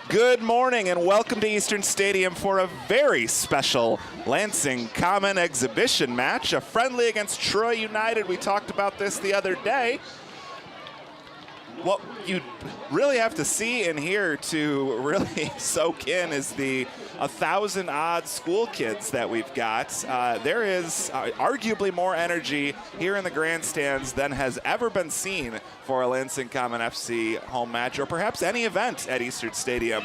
Good morning and welcome to Eastern Stadium for a very special Lansing Common exhibition match, a friendly against Troy United. We talked about this the other day. What you really have to see and hear to really soak in is the 1,000 odd school kids that we've got. There is arguably more energy here in the grandstands than has ever been seen for a Lansing Common FC home match, or perhaps any event at Eastern Stadium.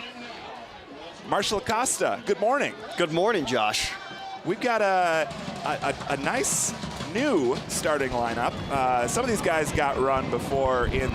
Marshall Acosta, good morning. Good morning, Josh. We've got a nice new starting lineup. Some of these guys got run before in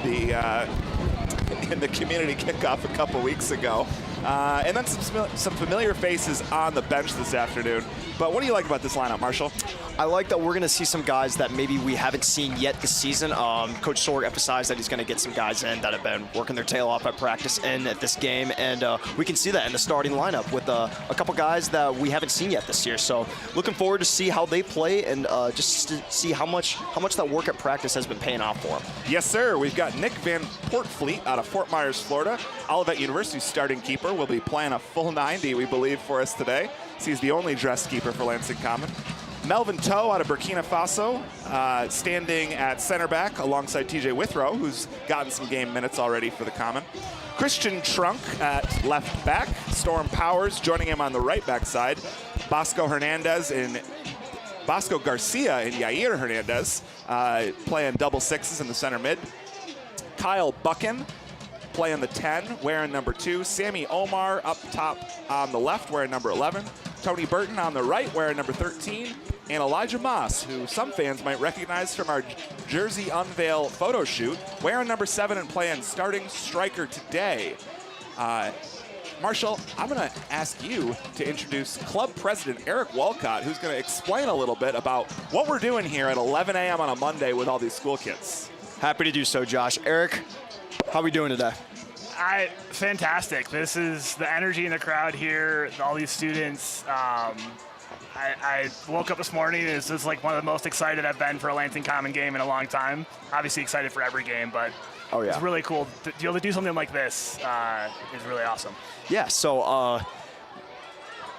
the community kickoff a couple weeks ago. And then some familiar faces on the bench this afternoon. But what do you like about this lineup, Marshall? I like that we're going to see some guys that maybe we haven't seen yet this season. Coach Sorg emphasized that he's going to get some guys in that have been working their tail off at practice and at this game. And we can see that in the starting lineup with a couple guys that we haven't seen yet this year. So looking forward to see how they play and just to see how much that work at practice has been paying off for them. Yes, sir. We've got Nick Van Portfleet out of Fort Myers, Florida. Olivet University starting keeper will be playing a full 90, we believe, for us today. He's the only dress keeper for Lansing Common. Melvin Toe out of Burkina Faso, standing at center back alongside TJ Withrow, who's gotten some game minutes already for the Common. Christian Trunk at left back. Storm Powers joining him on the right back side. Bosco Garcia and Yair Hernandez playing double sixes in the center mid. Kyle Buchan playing the 10, wearing number 2. Sammy Omar up top on the left, wearing number 11. Tony Burton on the right, wearing number 13. And Elijah Moss, who some fans might recognize from our jersey unveil photo shoot, wearing number 7 and playing starting striker today. Marshall, I'm going to ask you to introduce club president Eric Walcott, who's going to explain a little bit about what we're doing here at 11 a.m. on a Monday with all these school kids. Happy to do so, Josh. Eric, how are we doing today? Fantastic. This is the energy in the crowd here, all these students. I woke up this morning, and this is like one of the most excited I've been for a Lansing Common game in a long time. Obviously excited for every game, but it's really cool. To be able to do something like this is really awesome. Yeah, so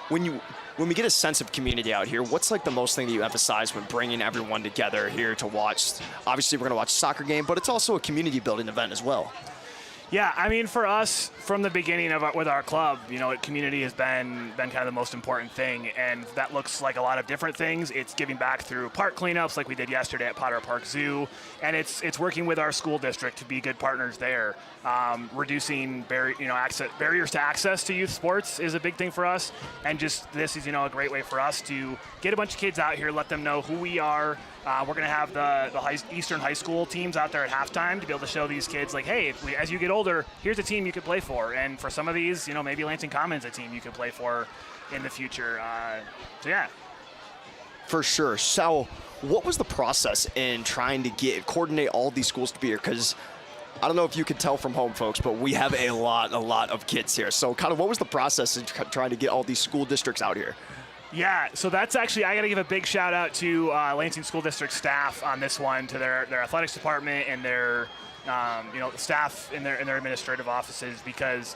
when we get a sense of community out here, what's like the most thing that you emphasize when bringing everyone together here to watch? Obviously, we're going to watch a soccer game, but it's also a community building event as well. Yeah, I mean, for us, from the beginning with our club, community has been kind of the most important thing, and that looks like a lot of different things. It's giving back through park cleanups like we did yesterday at Potter Park Zoo, and it's working with our school district to be good partners there. Reducing barriers to access to youth sports is a big thing for us, and just this is a great way for us to get a bunch of kids out here, let them know who we are. We're going to have the Eastern high school teams out there at halftime to be able to show these kids, like, hey, as you get older, here's a team you could play for. And for some of these, maybe Lansing Common's a team you could play for in the future. So, yeah. For sure. So what was the process in trying to coordinate all these schools to be here? Because I don't know if you can tell from home, folks, but we have a lot of kids here. So kind of what was the process in trying to get all these school districts out here? Yeah, so that's actually, I got to give a big shout out to Lansing School District staff on this one, to their athletics department and their staff in their administrative offices, because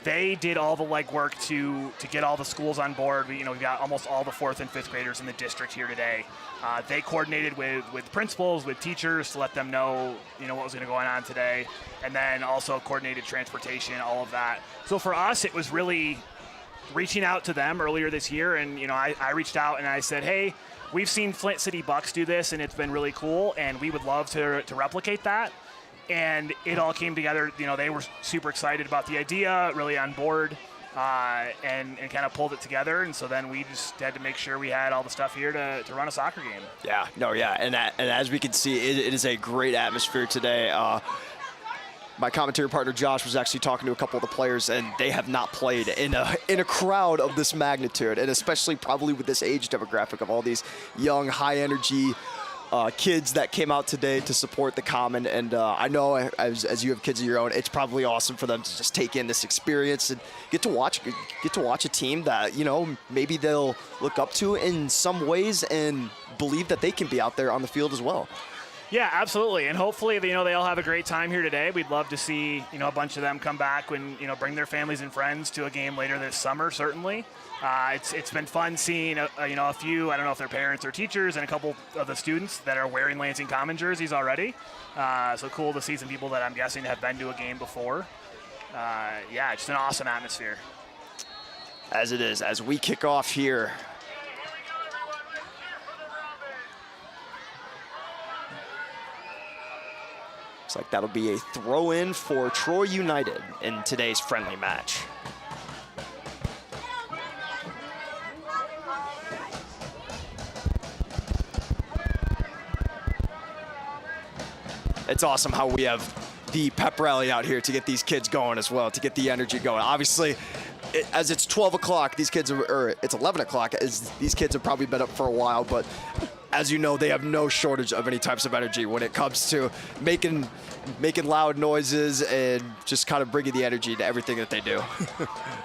they did all the legwork to get all the schools on board. We've got almost all the 4th and 5th graders in the district here today. They coordinated with principals, with teachers to let them know what was going to go on today, and then also coordinated transportation, all of that. So for us, it was really reaching out to them earlier this year, and I reached out and I said, hey, we've seen Flint City Bucks do this and it's been really cool, and we would love to replicate that. And it all came together. They were super excited about the idea, really on board, and kind of pulled it together. And so then we just had to make sure we had all the stuff here to run a soccer game. And as we can see, it is a great atmosphere today. My commentary partner Josh was actually talking to a couple of the players, and they have not played in a crowd of this magnitude, and especially probably with this age demographic of all these young, high-energy kids that came out today to support the Common. And I know as you have kids of your own, it's probably awesome for them to just take in this experience and get to watch a team that maybe they'll look up to in some ways and believe that they can be out there on the field as well. Yeah, absolutely. And hopefully, they all have a great time here today. We'd love to see, a bunch of them come back when, bring their families and friends to a game later this summer, certainly. It's been fun seeing, a few, I don't know if they're parents or teachers, and a couple of the students that are wearing Lansing Common jerseys already. So cool to see some people that I'm guessing have been to a game before. Yeah, just an awesome atmosphere. As it is, as we kick off here. Looks like that'll be a throw-in for Troy United in today's friendly match. It's awesome how we have the pep rally out here to get these kids going as well, to get the energy going. Obviously, as it's 12 o'clock, these kids are, or it's 11 o'clock, as these kids have probably been up for a while, but as you know, they have no shortage of any types of energy when it comes to making loud noises and just kind of bringing the energy to everything that they do.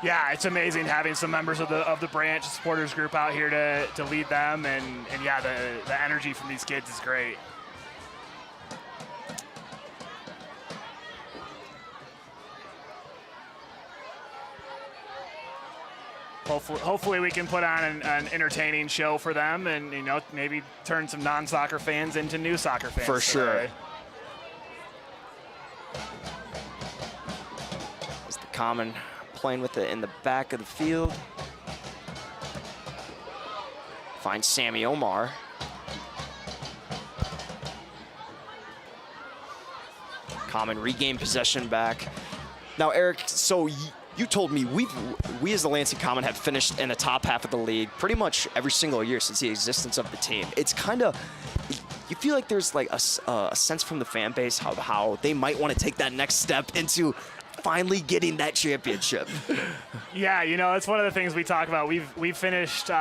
Yeah, it's amazing having some members of the branch supporters group out here to lead them, and yeah, the energy from these kids is great. Hopefully we can put on an entertaining show for them, and maybe turn some non-soccer fans into new soccer fans. For sure. As the Common playing with it in the back of the field. Finds Sammy Omar. Common regain possession back. Now, Eric, so you told me we as the Lansing Common have finished in the top half of the league pretty much every single year since the existence of the team. It's kind of, you feel like there's like a sense from the fan base how they might want to take that next step into finally getting that championship. Yeah, it's one of the things we talk about. We've finished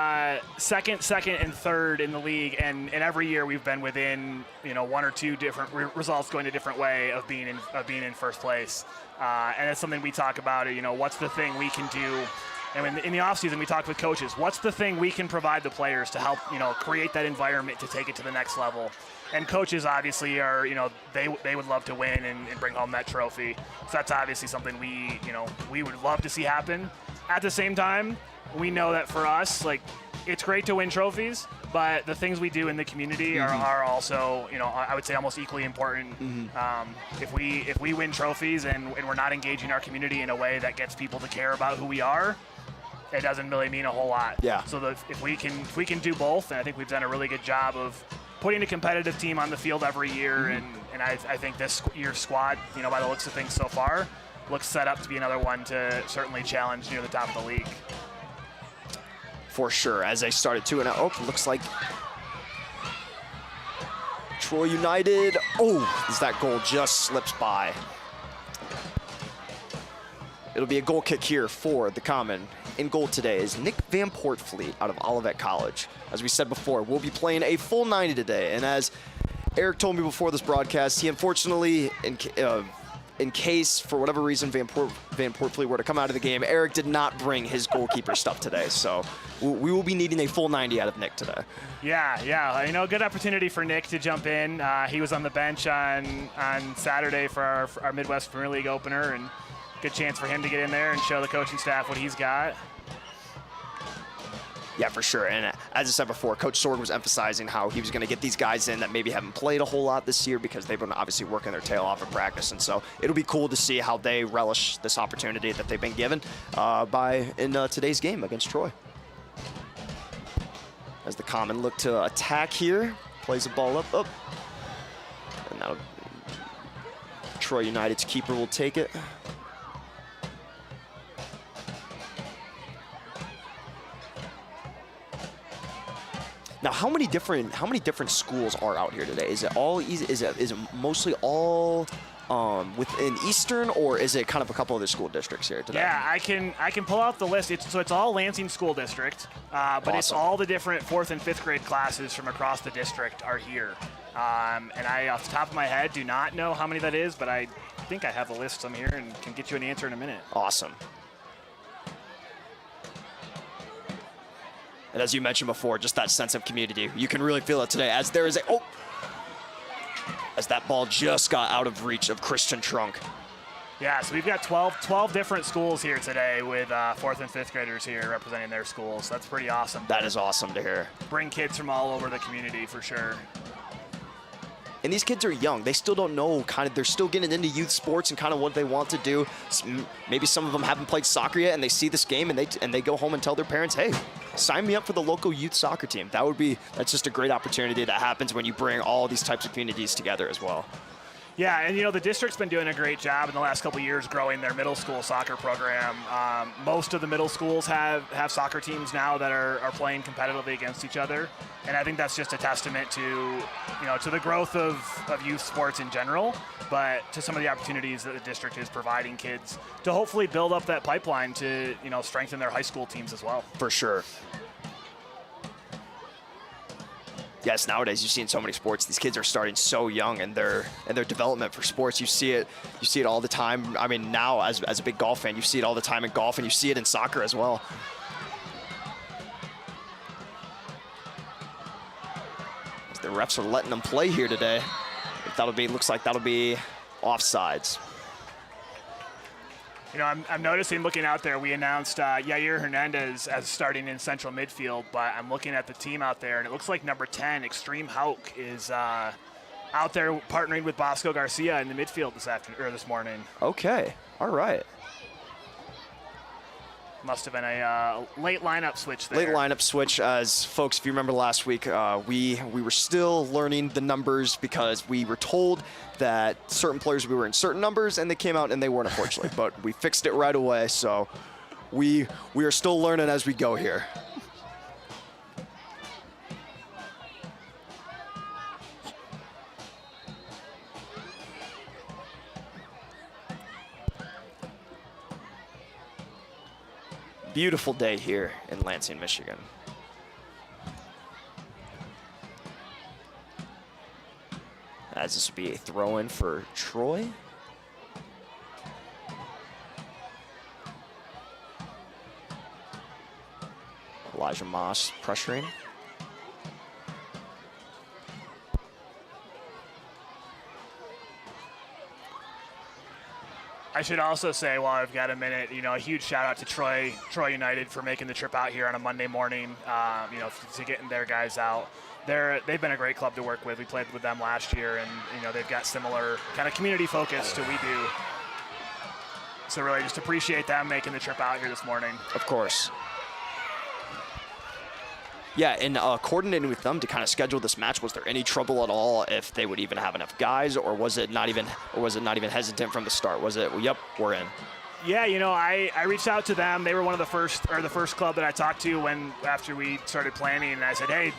second, and third in the league, and every year we've been within one or two different results going a different way of being in first place. And it's something we talk about. What's the thing we can do? And in the offseason, we talk with coaches. What's the thing we can provide the players to help create that environment to take it to the next level? And coaches obviously are they would love to win and bring home that trophy. So that's obviously something we would love to see happen. At the same time, we know that for us, it's great to win trophies, but the things we do in the community are also, I would say almost equally important. If we win trophies and we're not engaging our community in a way that gets people to care about who we are, it doesn't really mean a whole lot. Yeah. So if we can do both, and I think we've done a really good job of putting a competitive team on the field every year, and I think this year's squad, by the looks of things so far, looks set up to be another one to certainly challenge near the top of the league. For sure, as they started 2-0. Looks like Troy United. As that goal just slips by. It'll be a goal kick here for the Common. In goal today is Nick Van Portfleet out of Olivet College. As we said before, we'll be playing a full 90 today. And as Eric told me before this broadcast, he unfortunately, in case, for whatever reason, Van Portfleet were to come out of the game, Eric did not bring his goalkeeper stuff today. So we will be needing a full 90 out of Nick today. Yeah. Good opportunity for Nick to jump in. He was on the bench on Saturday for our Midwest Premier League opener, and good chance for him to get in there and show the coaching staff what he's got. Yeah, for sure. And as I said before, Coach Sword was emphasizing how he was going to get these guys in that maybe haven't played a whole lot this year because they've been obviously working their tail off in practice. And so it'll be cool to see how they relish this opportunity that they've been given in today's game against Troy. As the Common look to attack here, plays the ball up. And now Troy United's keeper will take it. Now, how many different schools are out here today? Is it all easy? Is it mostly all within Eastern, or is it kind of a couple other school districts here today? Yeah, I can pull out the list. It's all Lansing School District, but awesome. It's all the different 4th and 5th grade classes from across the district are here. And I, off the top of my head, do not know how many that is, but I think I have the list some here and can get you an answer in a minute. Awesome. And as you mentioned before, just that sense of community. You can really feel it today as there is a... as that ball just got out of reach of Christian Trunk. Yeah, so we've got 12 different schools here today with 4th and 5th graders here representing their schools. That's pretty awesome. That is awesome to hear. Bring kids from all over the community for sure. And these kids are young. They still don't know, they're still getting into youth sports and kind of what they want to do. Maybe some of them haven't played soccer yet, and they see this game and they go home and tell their parents, hey, sign me up for the local youth soccer team. That's just a great opportunity that happens when you bring all these types of communities together as well. Yeah, and the district's been doing a great job in the last couple of years growing their middle school soccer program. Most of the middle schools have soccer teams now that are playing competitively against each other, and I think that's just a testament to to the growth of youth sports in general, but to some of the opportunities that the district is providing kids to hopefully build up that pipeline to strengthen their high school teams as well. For sure. Yes, nowadays you see in so many sports, these kids are starting so young in their development for sports. You see it all the time. I mean, now as a big golf fan, you see it all the time in golf, and you see it in soccer as well. The refs are letting them play here today. Looks like that'll be offsides. I'm noticing, looking out there, we announced Yair Hernandez as starting in central midfield, but I'm looking at the team out there, and it looks like number 10, Extreme Hauk, is out there partnering with Bosco Garcia in the midfield this morning. Okay, all right. Must have been a late lineup switch there. Late lineup switch, as folks, if you remember last week, we were still learning the numbers because we were told that certain players we were in certain numbers, and they came out and they weren't, unfortunately. But we fixed it right away, so we are still learning as we go here. Beautiful day here in Lansing, Michigan. As this will be a throw-in for Troy. Elijah Moss pressuring. I should also say, while I've got a minute, a huge shout out to Troy United for making the trip out here on a Monday morning, to getting their guys out. They've been a great club to work with. We played with them last year, and they've got similar kind of community focus to we do. So really just appreciate them making the trip out here this morning. Of course. Yeah, and coordinating with them to kind of schedule this match, was there any trouble at all if they would even have enough guys, or was it not even hesitant from the start? Was it, well, yep, we're in? Yeah, I reached out to them. They were one of the first club that I talked to after we started planning, and I said, hey,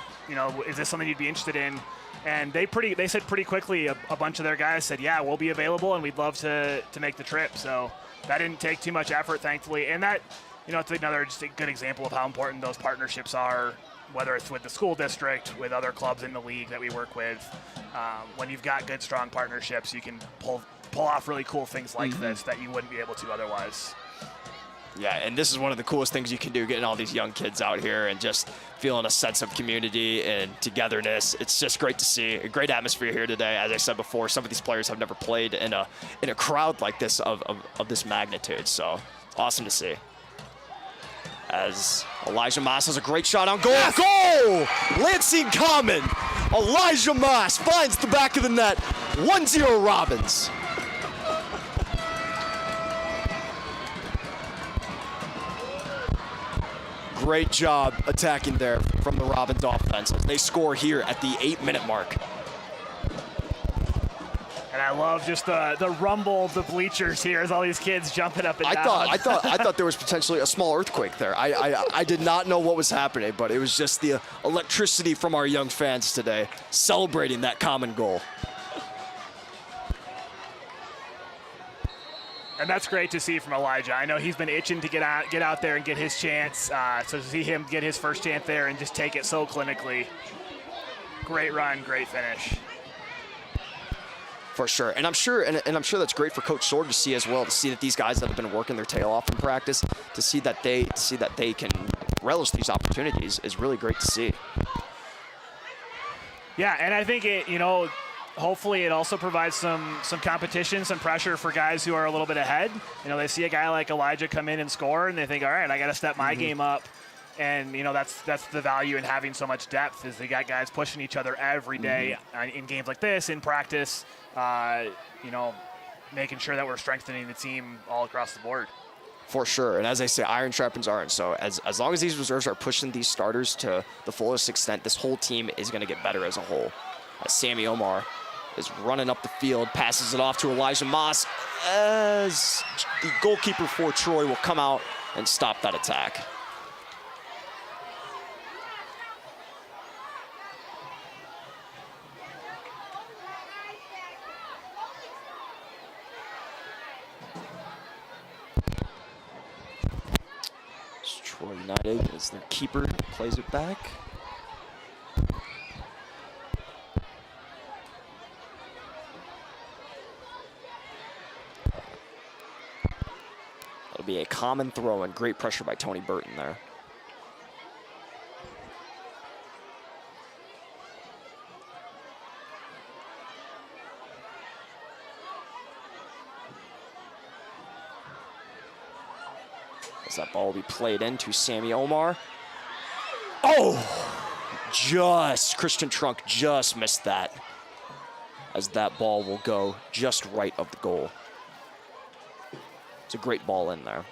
is this something you'd be interested in? And they said pretty quickly, a bunch of their guys said, yeah, we'll be available and we'd love to make the trip. So that didn't take too much effort, thankfully. And that, it's another just a good example of how important those partnerships are, whether it's with the school district, with other clubs in the league that we work with. When you've got good, strong partnerships, you can pull off really cool things like this that you wouldn't be able to otherwise. Yeah, and this is one of the coolest things you can do, getting all these young kids out here and just feeling a sense of community and togetherness. It's just great to see. A great atmosphere here today. As I said before, some of these players have never played in a crowd like this of this magnitude, so awesome to see. As Elijah Moss has a great shot on goal. Yes! Goal! Lansing Common. Elijah Moss finds the back of the net. 1-0 Robins. Great job attacking there from the Robins offense as they score here at the 8-minute mark. And I love just the rumble of the bleachers here as all these kids jumping up and down. I thought there was potentially a small earthquake there. I did not know what was happening, but it was just the electricity from our young fans today celebrating that common goal. And that's great to see from Elijah. I know he's been itching to get out there and get his chance. So to see him get his first chance there and just take it so clinically. Great run, great finish. For sure, and I'm sure that's great for Coach Sword to see as well. To see that these guys that have been working their tail off in practice, to see that they can relish these opportunities is really great to see. Yeah, and I think hopefully it also provides some competition, some pressure for guys who are a little bit ahead. You know, they see a guy like Elijah come in and score, and they think, all right, I got to step my game up. And, you know, that's the value in having so much depth is they got guys pushing each other every day in games like this, in practice, you know, making sure that we're strengthening the team all across the board. For sure, and as I say, iron sharpens iron. So as long as these reserves are pushing these starters to the fullest extent, this whole team is going to get better as a whole. Sammy Omar is running up the field, passes it off to Elijah Moss, as the goalkeeper for Troy will come out and stop that attack. Troy United as their keeper plays it back. That'll be a common throw and great pressure by Tony Burton there. That ball will be played into Sammy Omar. Oh, Christian Trunk just missed that, as that ball will go just right of the goal. It's a great ball in there.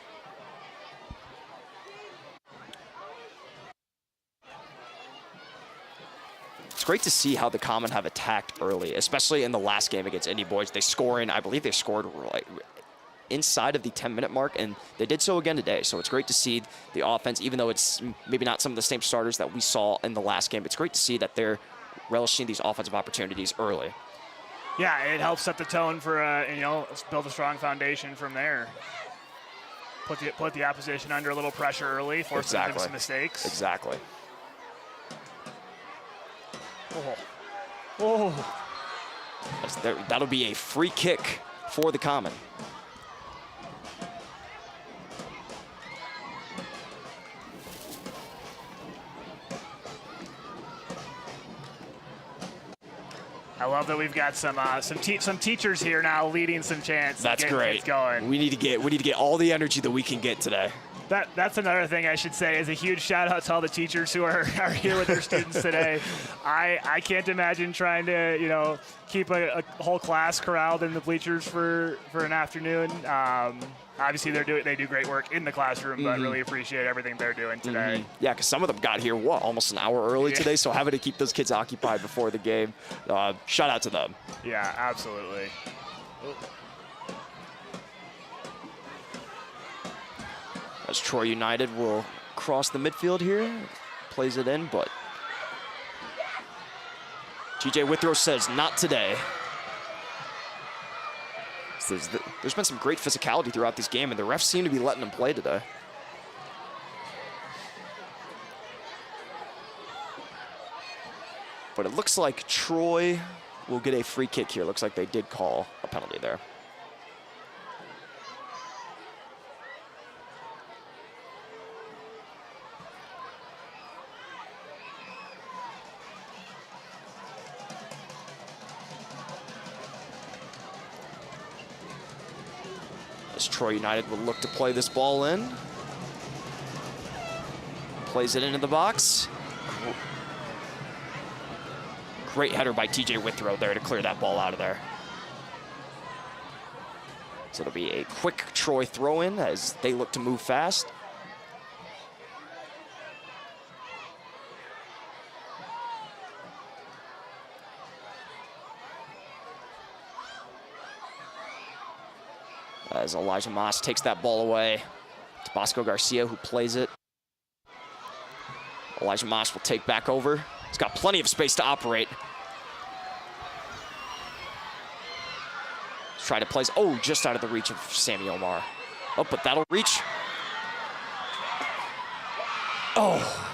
It's great to see how the Common have attacked early, especially in the last game against Indy Boys. They score in, I believe they scored like inside of the 10-minute mark, and they did so again today. So it's great to see the offense, even though it's maybe not some of the same starters that we saw in the last game. It's great to see that they're relishing these offensive opportunities early. Yeah, it helps set the tone for, you know, build a strong foundation from there. Put the opposition under a little pressure early, force them to some mistakes. Exactly. Oh. That'll be a free kick for the Common. I love that we've got some teachers here now leading some chants. That's great. Going. We need to get all the energy that we can get today. That's another thing I should say is a huge shout out to all the teachers who are here with their students today. I can't imagine trying to, you know, keep a whole class corralled in the bleachers for an afternoon. Obviously they do great work in the classroom, but really appreciate everything they're doing today. Yeah, because some of them got here almost an hour early today, so having to keep those kids occupied before the game. Shout out to them. Yeah, absolutely. As Troy United will cross the midfield here, plays it in, but TJ Withrow says not today. There's been some great physicality throughout this game, and the refs seem to be letting them play today. But it looks like Troy will get a free kick here. Looks like they did call a penalty there. Troy United will look to play this ball in. Plays it into the box. Great header by TJ Withrow there to clear that ball out of there. So it'll be a quick Troy throw in as they look to move fast. As Elijah Moss takes that ball away. It's Bosco Garcia who plays it. Elijah Moss will take back over. He's got plenty of space to operate. Let's try to place, just out of the reach of Sammy Omar. Oh, but that'll reach. Oh.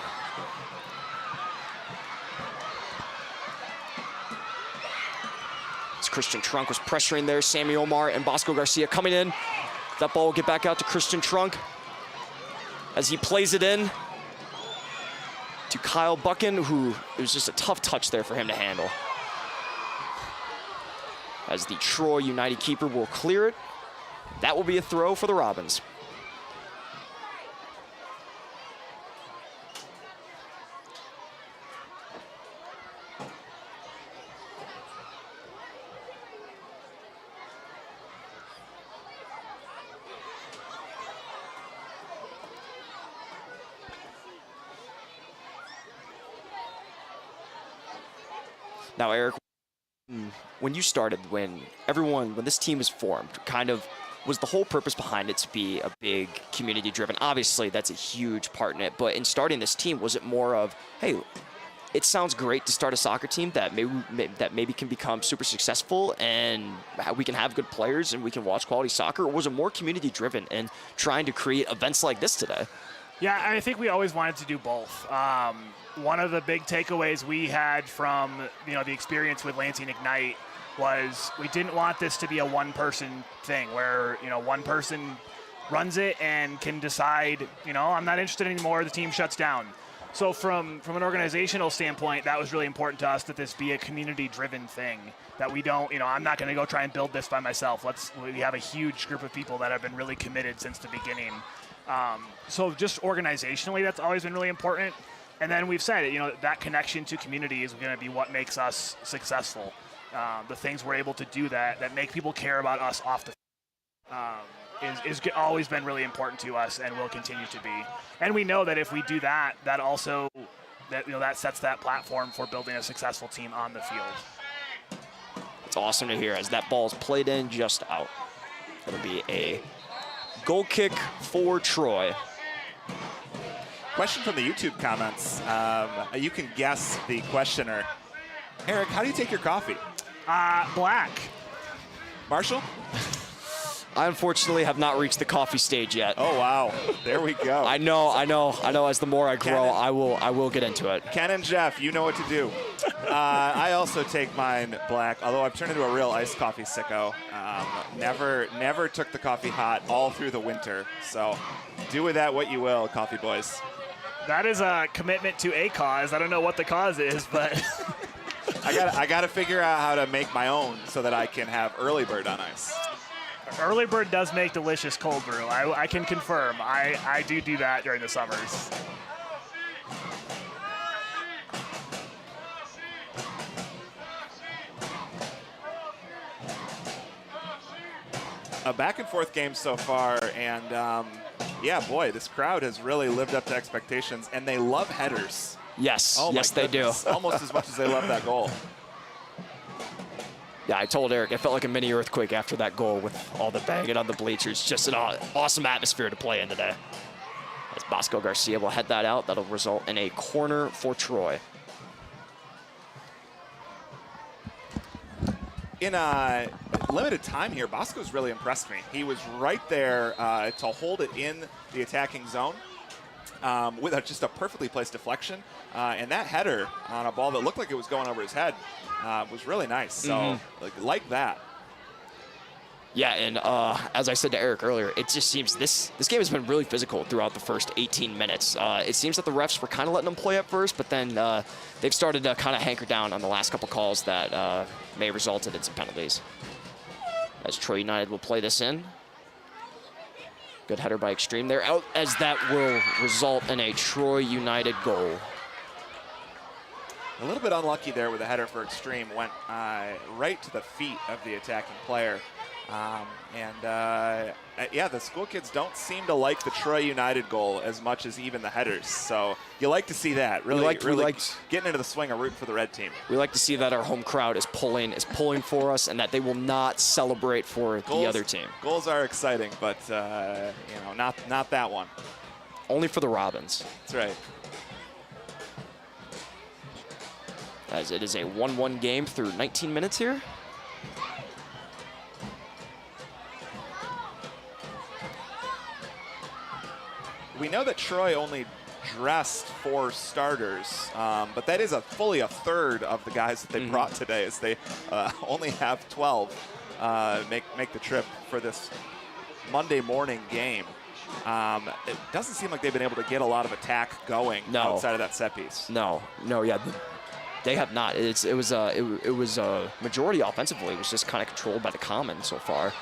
Christian Trunk was pressuring there. Sammy Omar and Bosco Garcia coming in. That ball will get back out to Christian Trunk as he plays it in to Kyle Buchan, who it was just a tough touch there for him to handle. as the Troy United keeper will clear it. That will be a throw for the Robins. Now, Eric, when you started, when this team was formed, kind of was the whole purpose behind it to be a big community-driven? Obviously, that's a huge part in it. But in starting this team, was it more of, hey, it sounds great to start a soccer team that maybe can become super successful and we can have good players and we can watch quality soccer? Or was it more community-driven and trying to create events like this today? Yeah, I think we always wanted to do both. One of the big takeaways we had from the experience with Lansing Ignite was we didn't want this to be a one-person thing where one person runs it and can decide I'm not interested anymore, the team shuts down. So from an organizational standpoint, that was really important to us, that this be a community-driven thing, that we don't I'm not going to go try and build this by myself. We have a huge group of people that have been really committed since the beginning. So just organizationally, that's always been really important. And then we've said, that connection to community is going to be what makes us successful. The things we're able to do that make people care about us off the is always been really important to us and will continue to be. And we know that if we do that, that also that sets that platform for building a successful team on the field. It's awesome to hear as that ball is played in just out. It'll be a goal kick for Troy. Question from the YouTube comments. You can guess the questioner. Eric, how do you take your coffee? Black. Marshall? I unfortunately have not reached the coffee stage yet. Oh, wow. There we go. I know. As the more I grow, I will get into it. Ken and Jeff, you know what to do. I also take mine black, although I've turned into a real iced coffee sicko. Never took the coffee hot all through the winter. So do with that what you will, coffee boys. That is a commitment to a cause. I don't know what the cause is, but I gotta figure out how to make my own so that I can have early bird on ice. Early bird does make delicious cold brew. I can confirm. I do that during the summers. A back and forth game so far, and yeah, boy, this crowd has really lived up to expectations, and they love headers. Yes, oh yes, they do. Almost as much as they love that goal. Yeah, I told Eric, it felt like a mini earthquake after that goal with all the banging on the bleachers. Just an awesome atmosphere to play in today. As Bosco Garcia will head that out, that'll result in a corner for Troy. In a limited time here, Bosco's really impressed me. He was right there to hold it in the attacking zone with just a perfectly placed deflection. And that header on a ball that looked like it was going over his head was really nice. So, like that. Yeah, and as I said to Eric earlier, it just seems this game has been really physical throughout the first 18 minutes. It seems that the refs were kind of letting them play at first, but then they've started to kind of hanker down on the last couple calls that may have resulted in some penalties. As Troy United will play this in. Good header by Extreme there, out as that will result in a Troy United goal. A little bit unlucky there with the header for Extreme. Went right to the feet of the attacking player. Yeah, the school kids don't seem to like the Troy United goal as much as even the headers. So you like to see that. Really getting into the swing of rooting for the red team. We like to see that our home crowd is pulling for us, and that they will not celebrate for the other team. Goals are exciting, but not that one. Only for the Robins. That's right. As it is a 1-1 game through 19 minutes here. We know that Troy only dressed 4 starters, but that is fully a third of the guys that they brought today, as they only have 12 make the trip for this Monday morning game. It doesn't seem like they've been able to get a lot of attack going outside of that set piece. No, yeah. They have not. It was a majority offensively. It was just kind of controlled by the Common so far.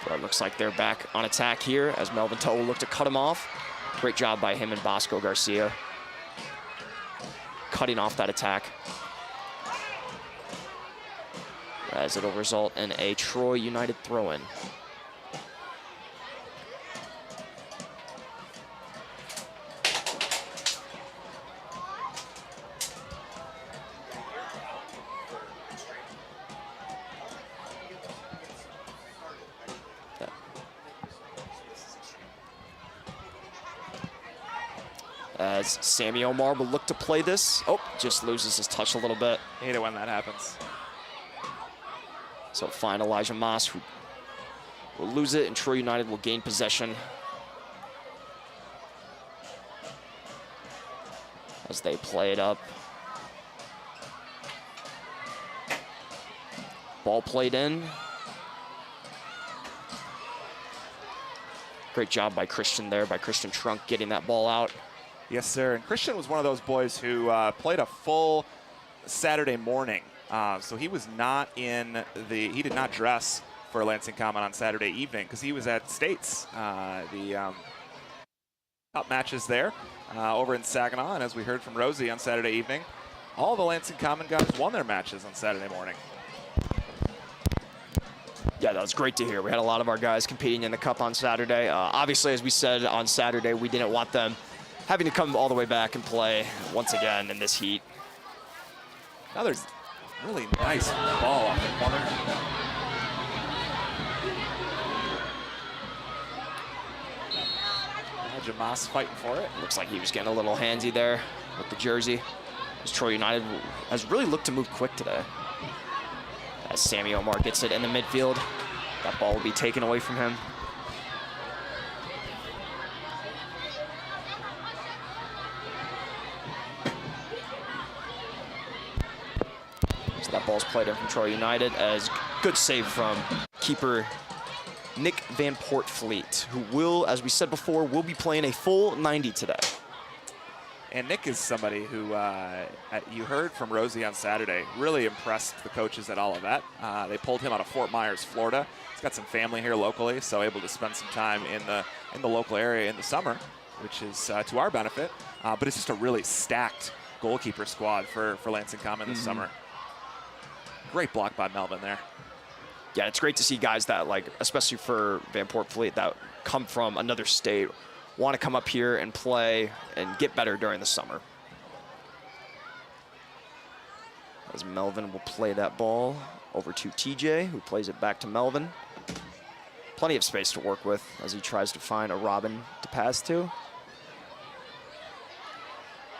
But it looks like they're back on attack here as Melvin Toe will look to cut him off. Great job by him and Bosco Garcia, cutting off that attack, as it'll result in a Troy United throw-in. As Sammy Omar will look to play this. Oh, just loses his touch a little bit. Hate it when that happens. So find Elijah Moss, who will lose it, and Troy United will gain possession as they play it up. Ball played in. Great job by Christian there, by Christian Trunk getting that ball out. Yes, sir. And Christian was one of those boys who played a full Saturday morning. So he was not he did not dress for Lansing Common on Saturday evening because he was at States, the cup matches there over in Saginaw. And as we heard from Rosie on Saturday evening, all the Lansing Common guys won their matches on Saturday morning. Yeah, that was great to hear. We had a lot of our guys competing in the cup on Saturday. Obviously, as we said on Saturday, we didn't want them having to come all the way back and play once again in this heat. Now there's really nice ball off the corner. Elijah Moss fighting for it. Looks like he was getting a little handsy there with the jersey. As Troy United has really looked to move quick today. As Sammy Omar gets it in the midfield, that ball will be taken away from him. So that ball's played in from Troy United as good save from keeper Nick Van Port Fleet, who will, as we said before, will be playing a full 90 today. And Nick is somebody who you heard from Rosie on Saturday, really impressed the coaches at Olivet. They pulled him out of Fort Myers, Florida. He's got some family here locally, so able to spend some time in the local area in the summer, which is to our benefit. But it's just a really stacked goalkeeper squad for Lansing Common this summer. Great block by Melvin there. Yeah, it's great to see guys that, like, especially for Van Port Fleet, that come from another state, want to come up here and play and get better during the summer. As Melvin will play that ball over to TJ, who plays it back to Melvin. Plenty of space to work with as he tries to find a Robin to pass to.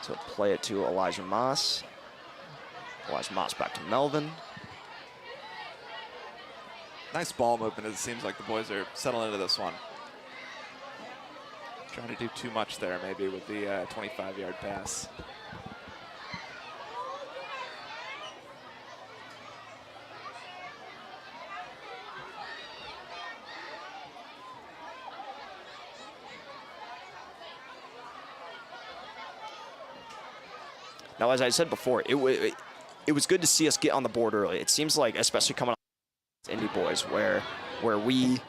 So play it to Elijah Moss. Elijah Moss back to Melvin. Nice ball movement. It seems like the boys are settling into this one. Trying to do too much there, maybe, with the 25-yard pass. Now, as I said before, it was good to see us get on the board early. It seems like, especially coming on Indy boys, where we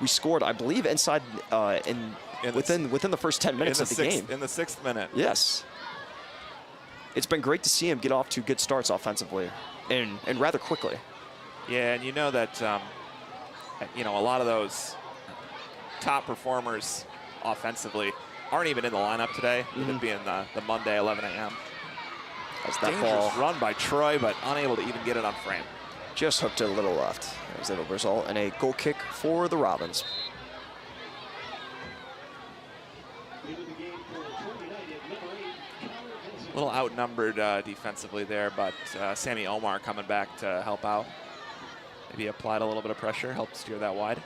scored, I believe, inside within the first 10 minutes of the game. In the 6th minute. Yes. It's been great to see him get off to good starts offensively and rather quickly. Yeah, and you know that a lot of those top performers offensively aren't even in the lineup today, with it being the Monday 11 a.m. As that Dangerous ball run by Troy, but unable to even get it on frame. just hooked it a little left, as it'll result in a goal kick for the Robins. A little outnumbered defensively there, but Sammy Omar coming back to help out. Maybe applied a little bit of pressure, helped steer that wide.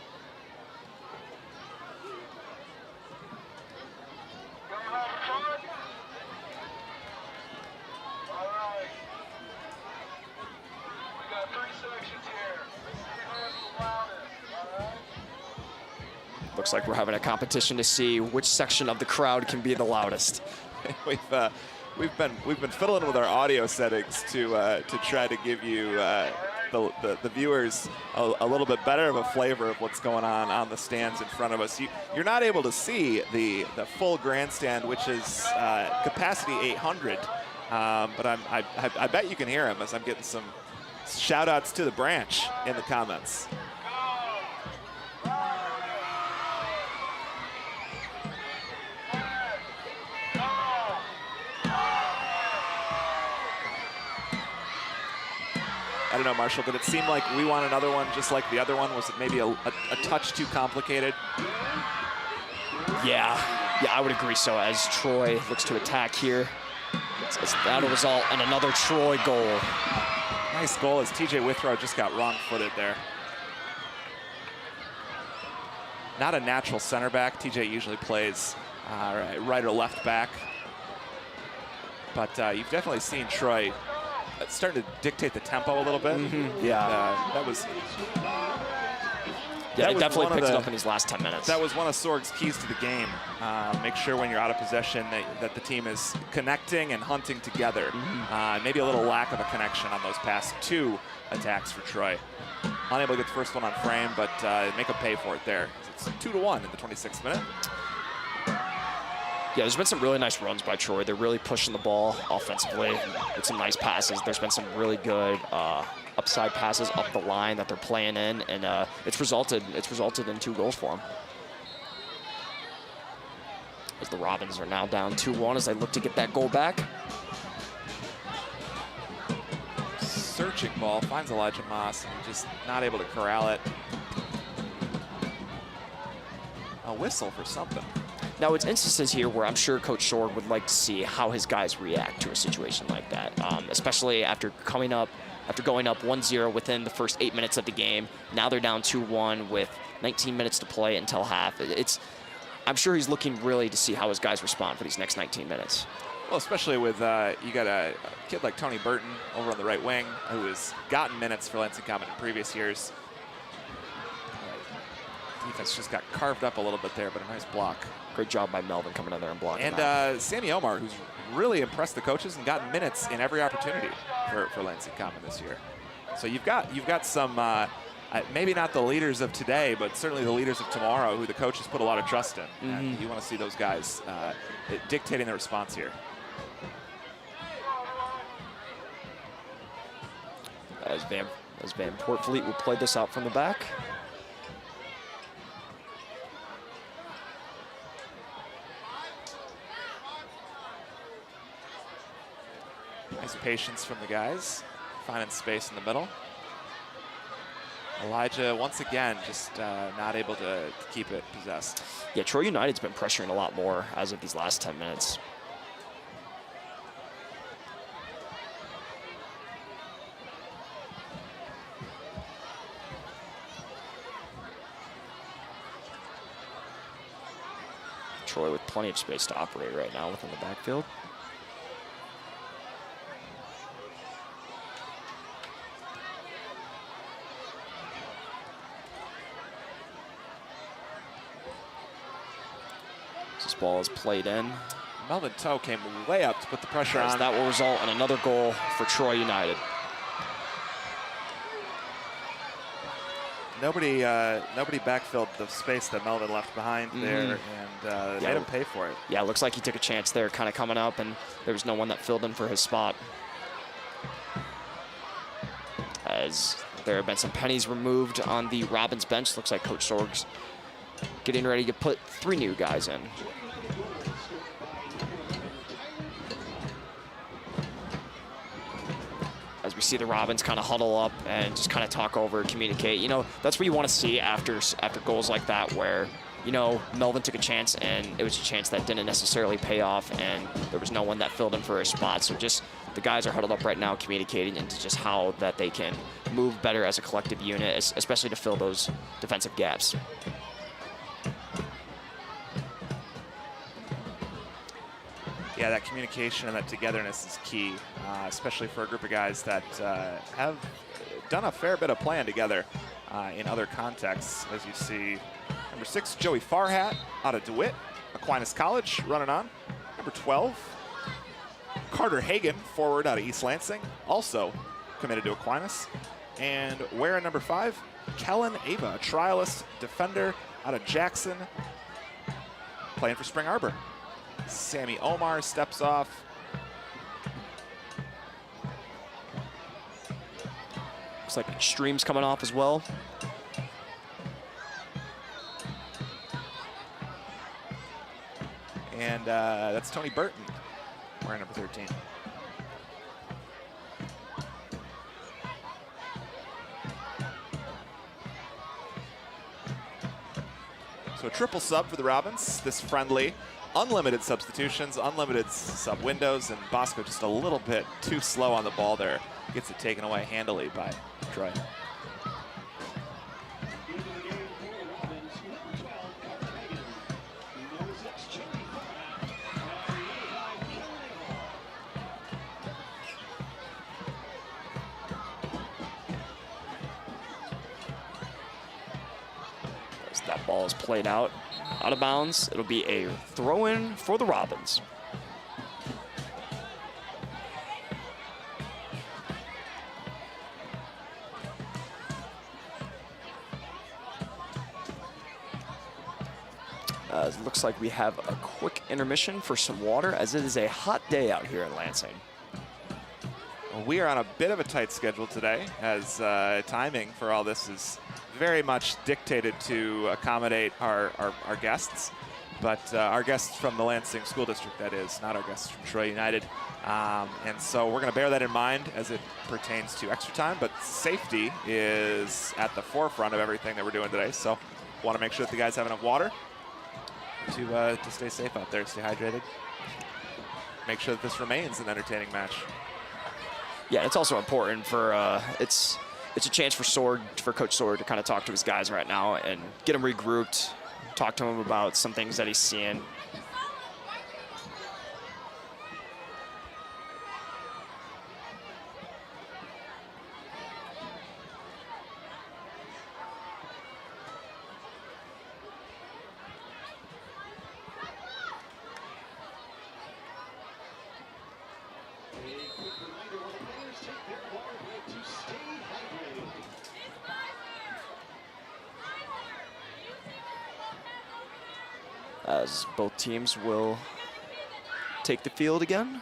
Looks like we're having a competition to see which section of the crowd can be the loudest. we've been fiddling with our audio settings to try to give you the viewers a little bit better of a flavor of what's going on the stands in front of us. You're not able to see the full grandstand, which is capacity 800, but I bet you can hear him as I'm getting some shout outs to the branch in the comments. I don't know, Marshall, did it seem like we want another one just like the other one? Was it maybe a touch too complicated? Yeah, I would agree so. As Troy looks to attack here, that'll result in another Troy goal. Nice goal as TJ Withrow just got wrong-footed there. Not a natural center back. TJ usually plays right or left back. But you've definitely seen Troy starting to dictate the tempo a little bit. Yeah. That was... Yeah, he definitely picked it up in these last 10 minutes. That was one of Sorg's keys to the game. Make sure when you're out of possession that the team is connecting and hunting together. Maybe a little lack of a connection on those past 2 attacks for Troy. Unable to get the first one on frame, but make them pay for it there. It's 2-1 in the 26th minute. Yeah, there's been some really nice runs by Troy. They're really pushing the ball offensively with some nice passes. There's been some really good upside passes up the line that they're playing in, and it's resulted in 2 goals for them. As the Robins are now down 2-1 as they look to get that goal back. Searching ball, finds Elijah Moss, and just not able to corral it. A whistle for something. Now, it's instances here where I'm sure Coach Sorg would like to see how his guys react to a situation like that, especially after going up 1-0 within the first 8 minutes of the game. Now they're down 2-1 with 19 minutes to play until half. I'm sure he's looking really to see how his guys respond for these next 19 minutes. Well, especially with you got a kid like Tony Burton over on the right wing who has gotten minutes for Lansing Common in previous years. Defense just got carved up a little bit there, but a nice block. Great job by Melvin coming in there and blocking. And Sammy Omar, who's really impressed the coaches and gotten minutes in every opportunity for Lansing Common this year. So you've got some maybe not the leaders of today, but certainly the leaders of tomorrow, who the coaches put a lot of trust in. And you want to see those guys dictating the response here. As Van Portfleet will play this out from the back. Nice patience from the guys, finding space in the middle. Elijah, once again, just not able to keep it possessed. Yeah, Troy United's been pressuring a lot more as of these last 10 minutes. Troy with plenty of space to operate right now within the backfield. This ball is played in. Melvin Toe came way up to put the pressure on. That will result in another goal for Troy United. Nobody backfilled the space that Melvin left behind there, and made him pay for it. Yeah, it looks like he took a chance there, kind of coming up, and there was no one that filled in for his spot. As there have been some pennies removed on the Robins bench. Looks like Coach Sorg's getting ready to put 3 new guys in. As we see the Robins kind of huddle up and just kind of talk over, communicate. You know, that's what you want to see after goals like that, where, you know, Melvin took a chance and it was a chance that didn't necessarily pay off, and there was no one that filled in for his spot. So just the guys are huddled up right now, communicating into just how that they can move better as a collective unit, especially to fill those defensive gaps. Yeah, that communication and that togetherness is key, especially for a group of guys that have done a fair bit of playing together in other contexts. As you see, number 6, Joey Farhat out of DeWitt, Aquinas College, running on. Number 12, Carter Hagan, forward out of East Lansing, also committed to Aquinas. And wearing number 5, Kellen Ava, a trialist defender out of Jackson, playing for Spring Arbor. Sammy Omar steps off. Looks like Extreme's coming off as well. And that's Tony Burton, wearing number 13. So a triple sub for the Robins, this friendly. Unlimited substitutions, unlimited sub windows, and Bosco just a little bit too slow on the ball there. Gets it taken away handily by Troy. As that ball is played out of bounds, it'll be a throw-in for the Robins. It looks like we have a quick intermission for some water, as it is a hot day out here in Lansing. Well, we are on a bit of a tight schedule today, as timing for all this is very much dictated to accommodate our guests. But our guests from the Lansing School District, that is, not our guests from Troy United. And so we're going to bear that in mind as it pertains to extra time. But safety is at the forefront of everything that we're doing today. So want to make sure that the guys have enough water to stay safe out there, stay hydrated. Make sure that this remains an entertaining match. Yeah, it's also important for it's a chance for Coach Sword to kind of talk to his guys right now and get them regrouped, talk to him about some things that he's seeing. As both teams will take the field again.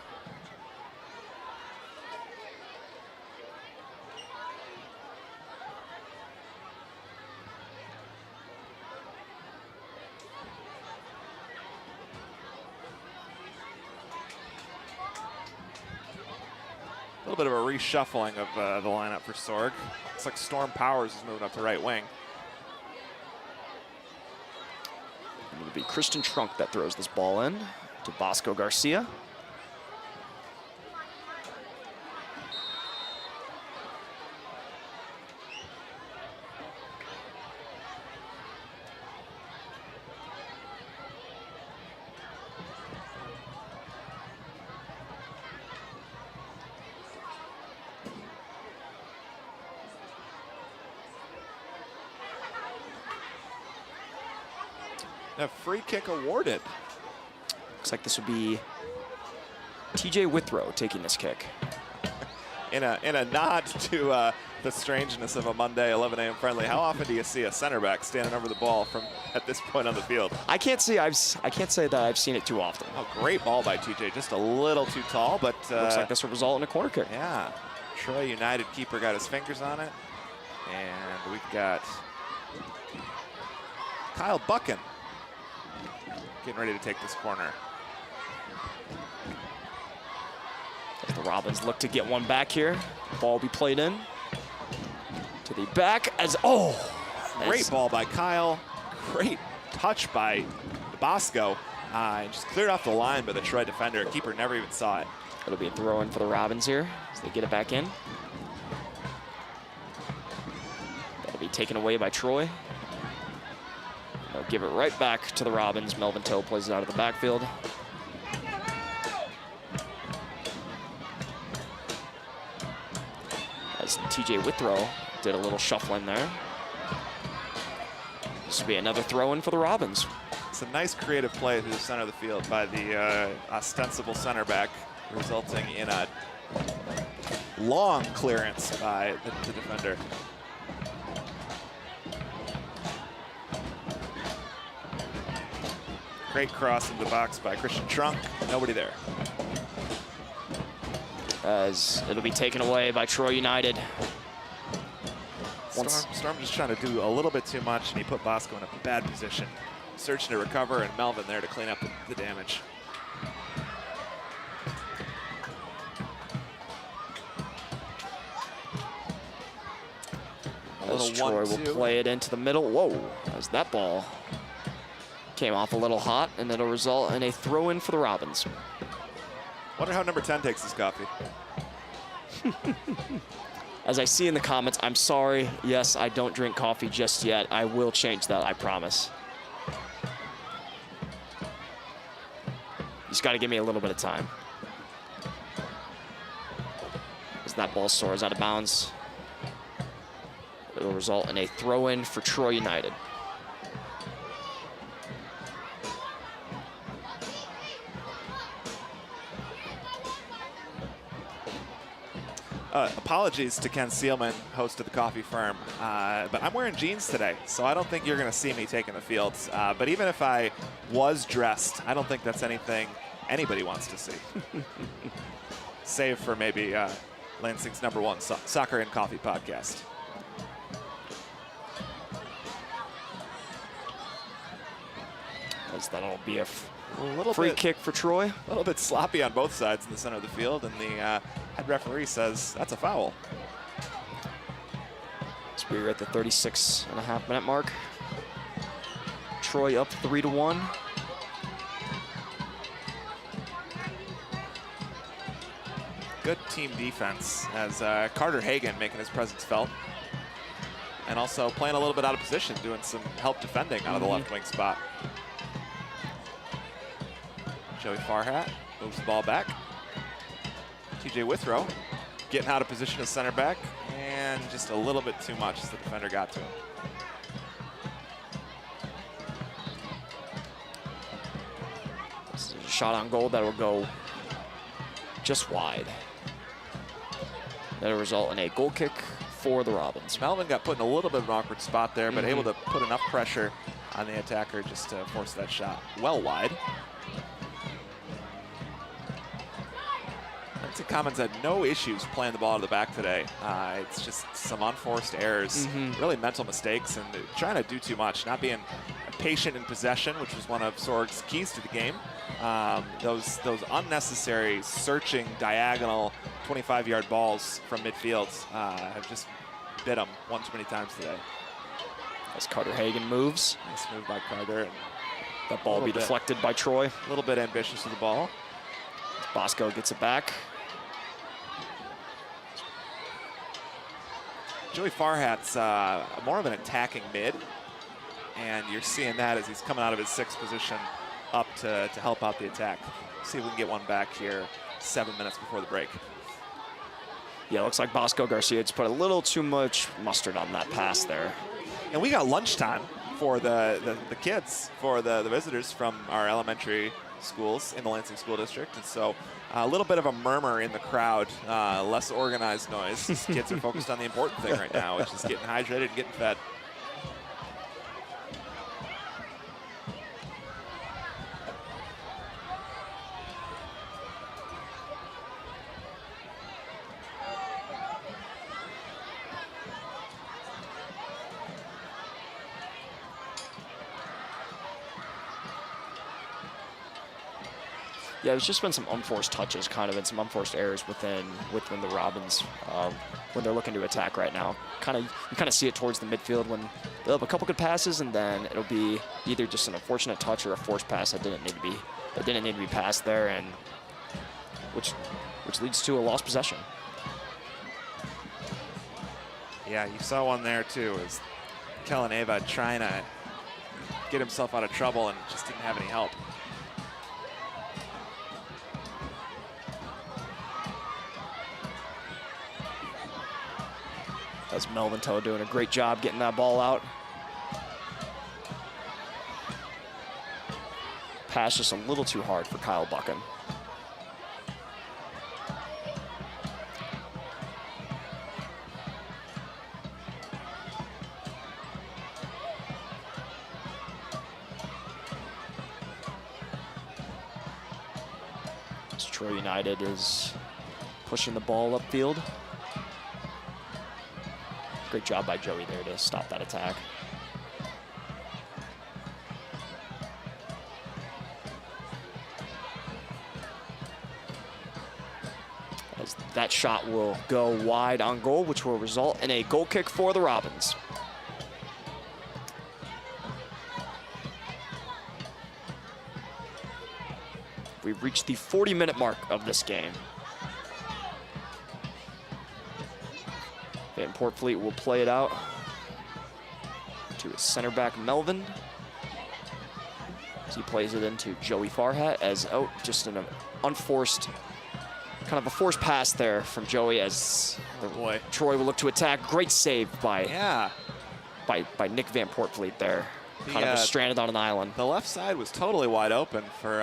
A little bit of a reshuffling of the lineup for Sorg. Looks like Storm Powers is moving up to right wing. It'll be Christian Trunk that throws this ball in to Bosco Garcia. A free kick awarded. Looks like this would be TJ Withrow taking this kick. In a nod to the strangeness of a Monday 11 a.m. friendly, how often do you see a center back standing over the ball from at this point on the field? I can't say that I've seen it too often. Oh, great ball by TJ, just a little too tall, but looks like this will result in a corner kick. Yeah, Troy United keeper got his fingers on it, and we've got Kyle Buchan getting ready to take this corner. As the Robins look to get one back here. Ball will be played in to the back as, Great ball by Kyle. Great touch by Bosco. Just cleared off the line by the Troy defender. Keeper never even saw it. It'll be a throw in for the Robins here as they get it back in. That'll be taken away by Troy. They'll give it right back to the Robins. Melvin Toe plays it out of the backfield. As TJ Withrow did a little shuffling there. This will be another throw in for the Robins. It's a nice creative play through the center of the field by the ostensible center back. resulting in a long clearance by the defender. Great cross into the box by Christian Trunk. Nobody there. As it'll be taken away by Troy United. Storm just trying to do a little bit too much, and he put Bosco in a bad position. Searching to recover, and Melvin there to clean up the damage. As Troy will play it into the middle. Whoa, as that ball came off a little hot, and it'll result in a throw-in for the Robins. Wonder how number 10 takes his coffee. As I see in the comments, I'm sorry. Yes, I don't drink coffee just yet. I will change that, I promise. Just got to give me a little bit of time. As that ball soars out of bounds, it'll result in a throw-in for Troy United. Apologies to Ken Seelman, host of the Coffee Firm, but I'm wearing jeans today, so I don't think you're going to see me taking the field. But even if I was dressed, I don't think that's anything anybody wants to see. Save for maybe Lansing's #1 soccer and coffee podcast. As that'll be a free kick for Troy. A little bit sloppy on both sides in the center of the field, and the head referee says that's a foul. So we're at the 36.5-minute mark. Troy up 3-1. Good team defense as Carter Hagan making his presence felt. And also playing a little bit out of position, doing some help defending out of the left wing spot. Joey Farhat moves the ball back. TJ Withrow getting out of position as center back, and just a little bit too much as the defender got to him. This is a shot on goal that will go just wide. That'll result in a goal kick for the Robins. Melvin got put in a little bit of an awkward spot there, but able to put enough pressure on the attacker just to force that shot well wide. Lansing Commons had no issues playing the ball to the back today. It's just some unforced errors, really mental mistakes, and trying to do too much, not being patient in possession, which was one of Sorg's keys to the game. Those unnecessary searching diagonal 25-yard balls from midfield have just bit them one too many times today. As Carter Hagan moves. Nice move by Carter. That ball will be deflected by Troy. A little bit ambitious with the ball. Bosco gets it back. Joey Farhat's more of an attacking mid, and you're seeing that as he's coming out of his 6th position up to help out the attack. See if we can get one back here 7 minutes before the break. Yeah, looks like Bosco Garcia just put a little too much mustard on that pass there. And we got lunchtime for the kids, for the visitors from our elementary schools in the Lansing School District. And so a little bit of a murmur in the crowd, less organized noise. These kids are focused on the important thing right now, which is getting hydrated and getting fed. Yeah, there's just been some unforced touches, kind of, and some unforced errors within the Robins when they're looking to attack right now. You kind of see it towards the midfield when they'll have a couple good passes, and then it'll be either just an unfortunate touch or a forced pass that didn't need to be passed there, and which leads to a lost possession. Yeah, you saw one there too. Is Kellen Ava trying to get himself out of trouble and just didn't have any help. That's Melvin Toe doing a great job getting that ball out. Pass just a little too hard for Kyle Buchan. As Troy United is pushing the ball upfield. Great job by Joey there to stop that attack. As that shot will go wide on goal, which will result in a goal kick for the Robins. We've reached the 40-minute mark of this game. Van Portfleet will play it out to his center back, Melvin. As he plays it into Joey Farhat as out, just an unforced, kind of a forced pass there from Joey as Troy will look to attack. Great save by Nick Van Portfleet there. Kind of stranded on an island. The left side was totally wide open for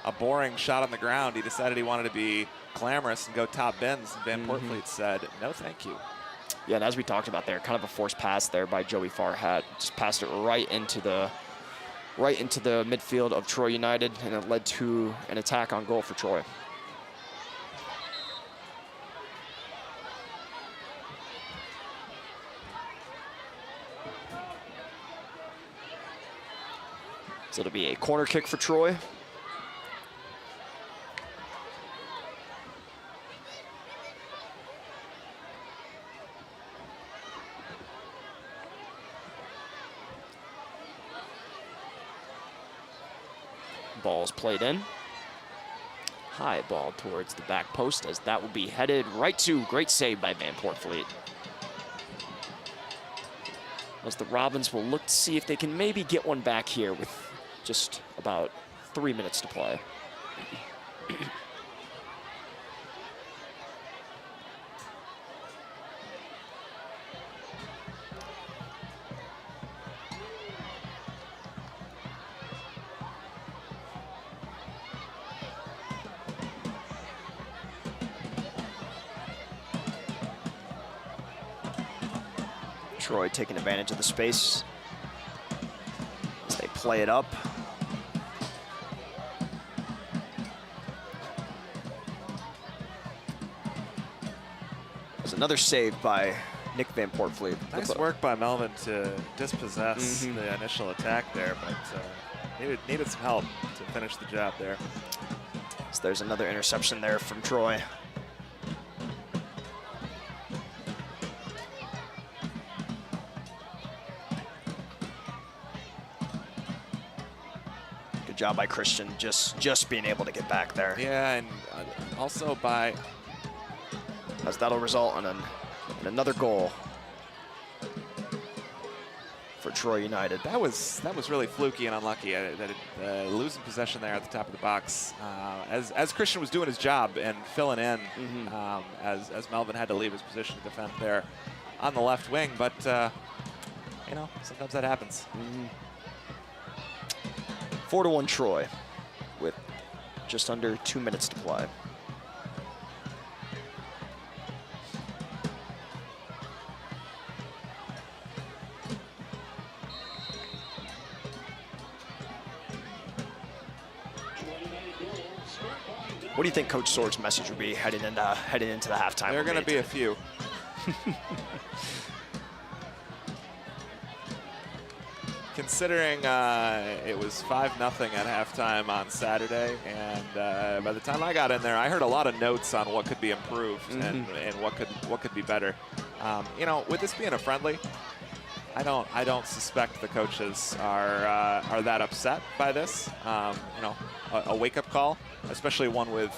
a boring shot on the ground. He decided he wanted to be clamorous and go top bins. Van Portfleet said, no, thank you. Yeah, and as we talked about there, kind of a forced pass there by Joey Farhat. Just passed it right into the midfield of Troy United, and it led to an attack on goal for Troy. So it'll be a corner kick for Troy. Ball's played in. High ball towards the back post as that will be headed right to, great save by Van Portfleet. As the Robins will look to see if they can maybe get one back here with just about 3 minutes to play. Troy taking advantage of the space as they play it up. There's another save by Nick Van Portfleet. Nice work by Melvin to dispossess the initial attack there, but needed some help to finish the job there. So there's another interception there from Troy. Good job by Christian, just being able to get back there. Yeah, and also by... As that'll result in another goal for Troy United. That was really fluky and unlucky. Losing possession there at the top of the box, as Christian was doing his job and filling in, as Melvin had to leave his position to defend there on the left wing. But you know, sometimes that happens. 4-1 Troy with just under 2 minutes to play. What do you think Coach Sorg's message would be heading into the halftime? There are going to be a few. Considering it was 5-0 at halftime on Saturday, and by the time I got in there, I heard a lot of notes on what could be improved and what could be better. You know, with this being a friendly, I don't suspect the coaches are that upset by this. You know, a wake-up call, especially one with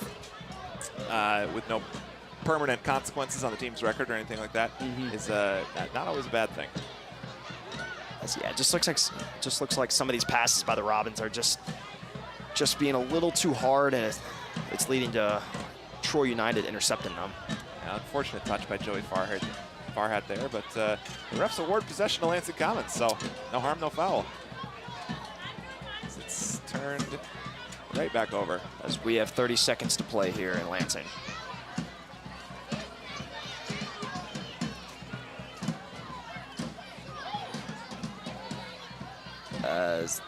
no permanent consequences on the team's record or anything like that, is not always a bad thing. Yeah, it just looks like some of these passes by the Robins are just being a little too hard, and it's leading to Troy United intercepting them. Yeah, unfortunate touch by Joey Farhat there, but the refs award possession to Lansing Common, so no harm, no foul. It's turned right back over. As we have 30 seconds to play here in Lansing. As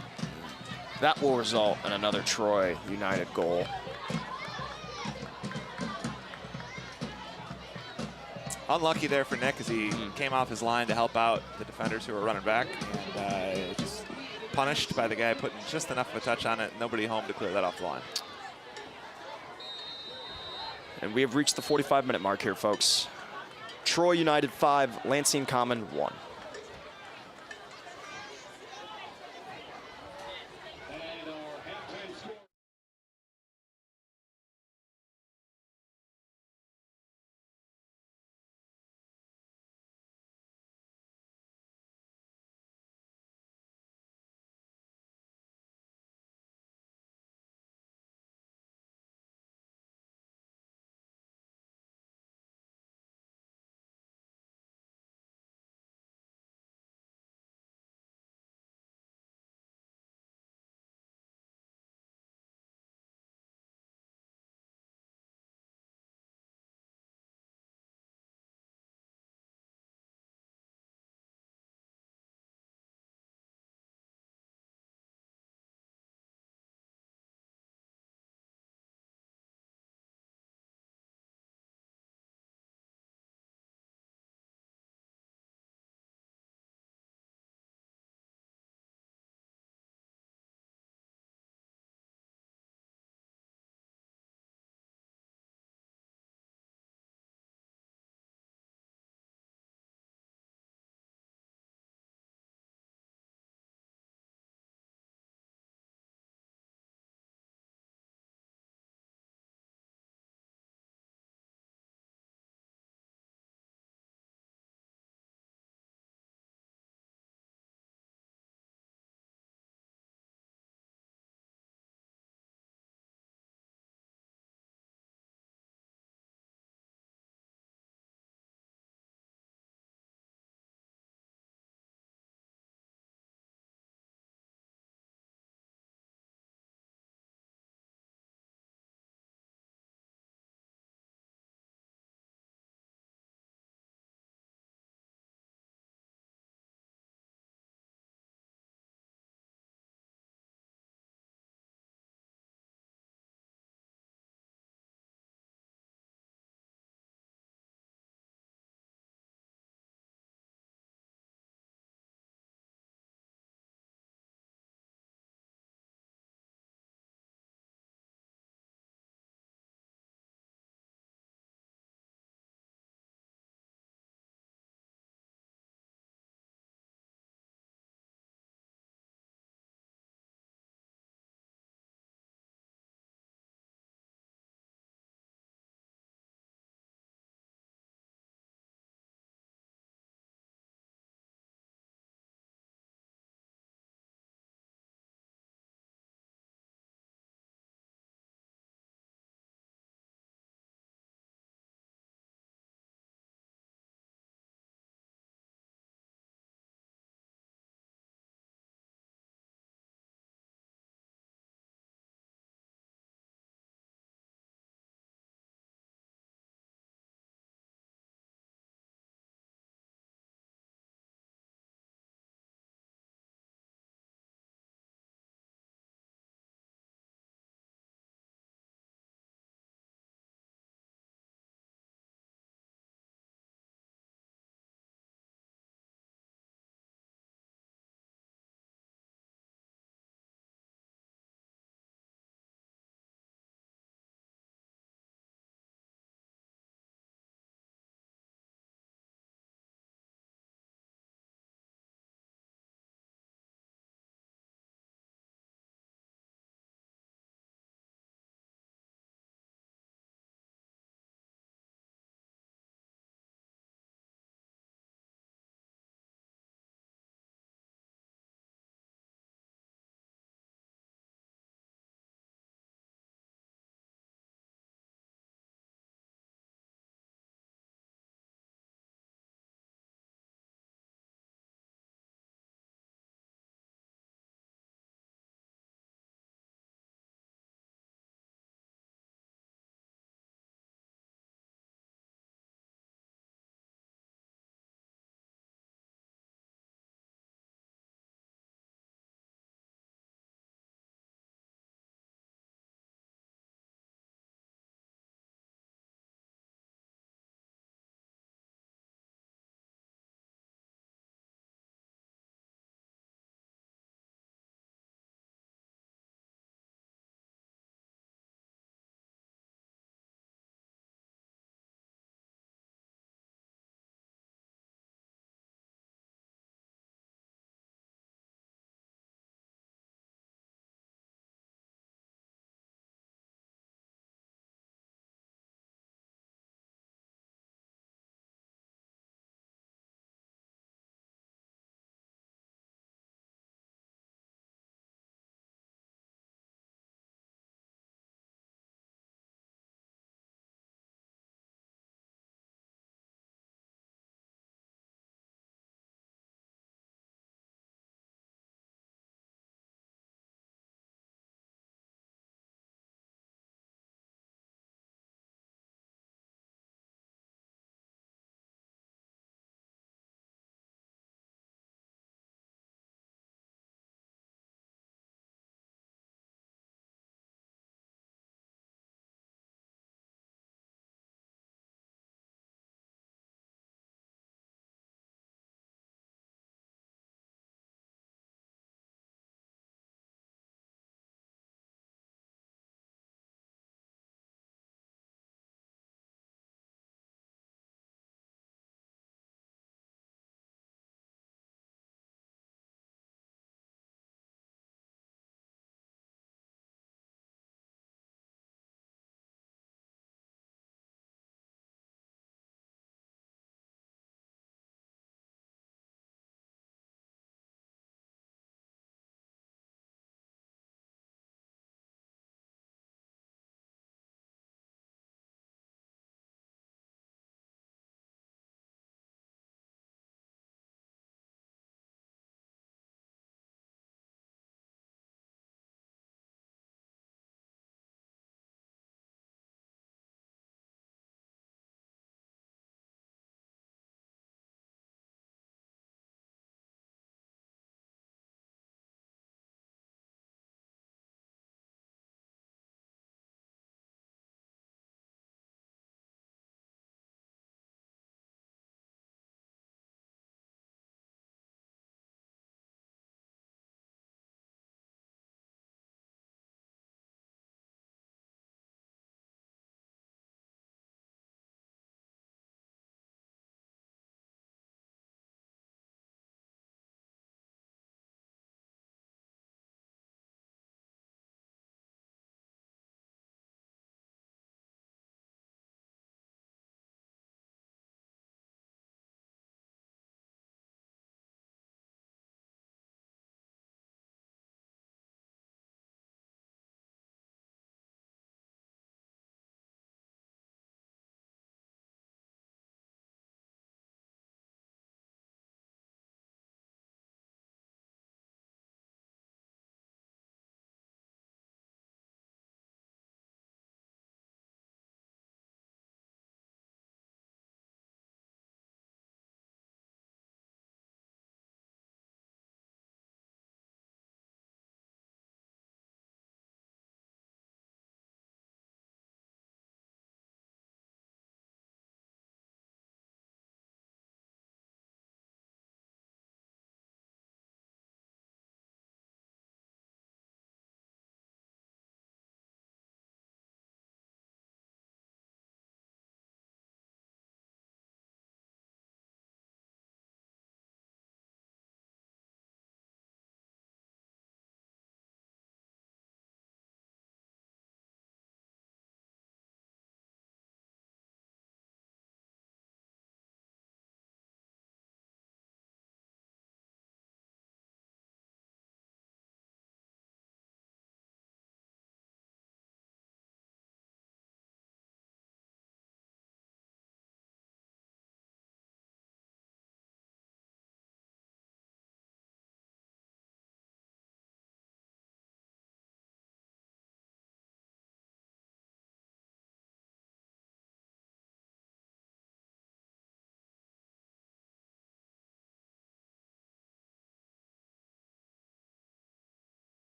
that will result in another Troy United goal. Unlucky there for Nick as he came off his line to help out the defenders who were running back, and just punished by the guy putting just enough of a touch on it. Nobody home to clear that off the line. And we have reached the 45-minute mark here, folks. Troy United 5, Lansing Common 1.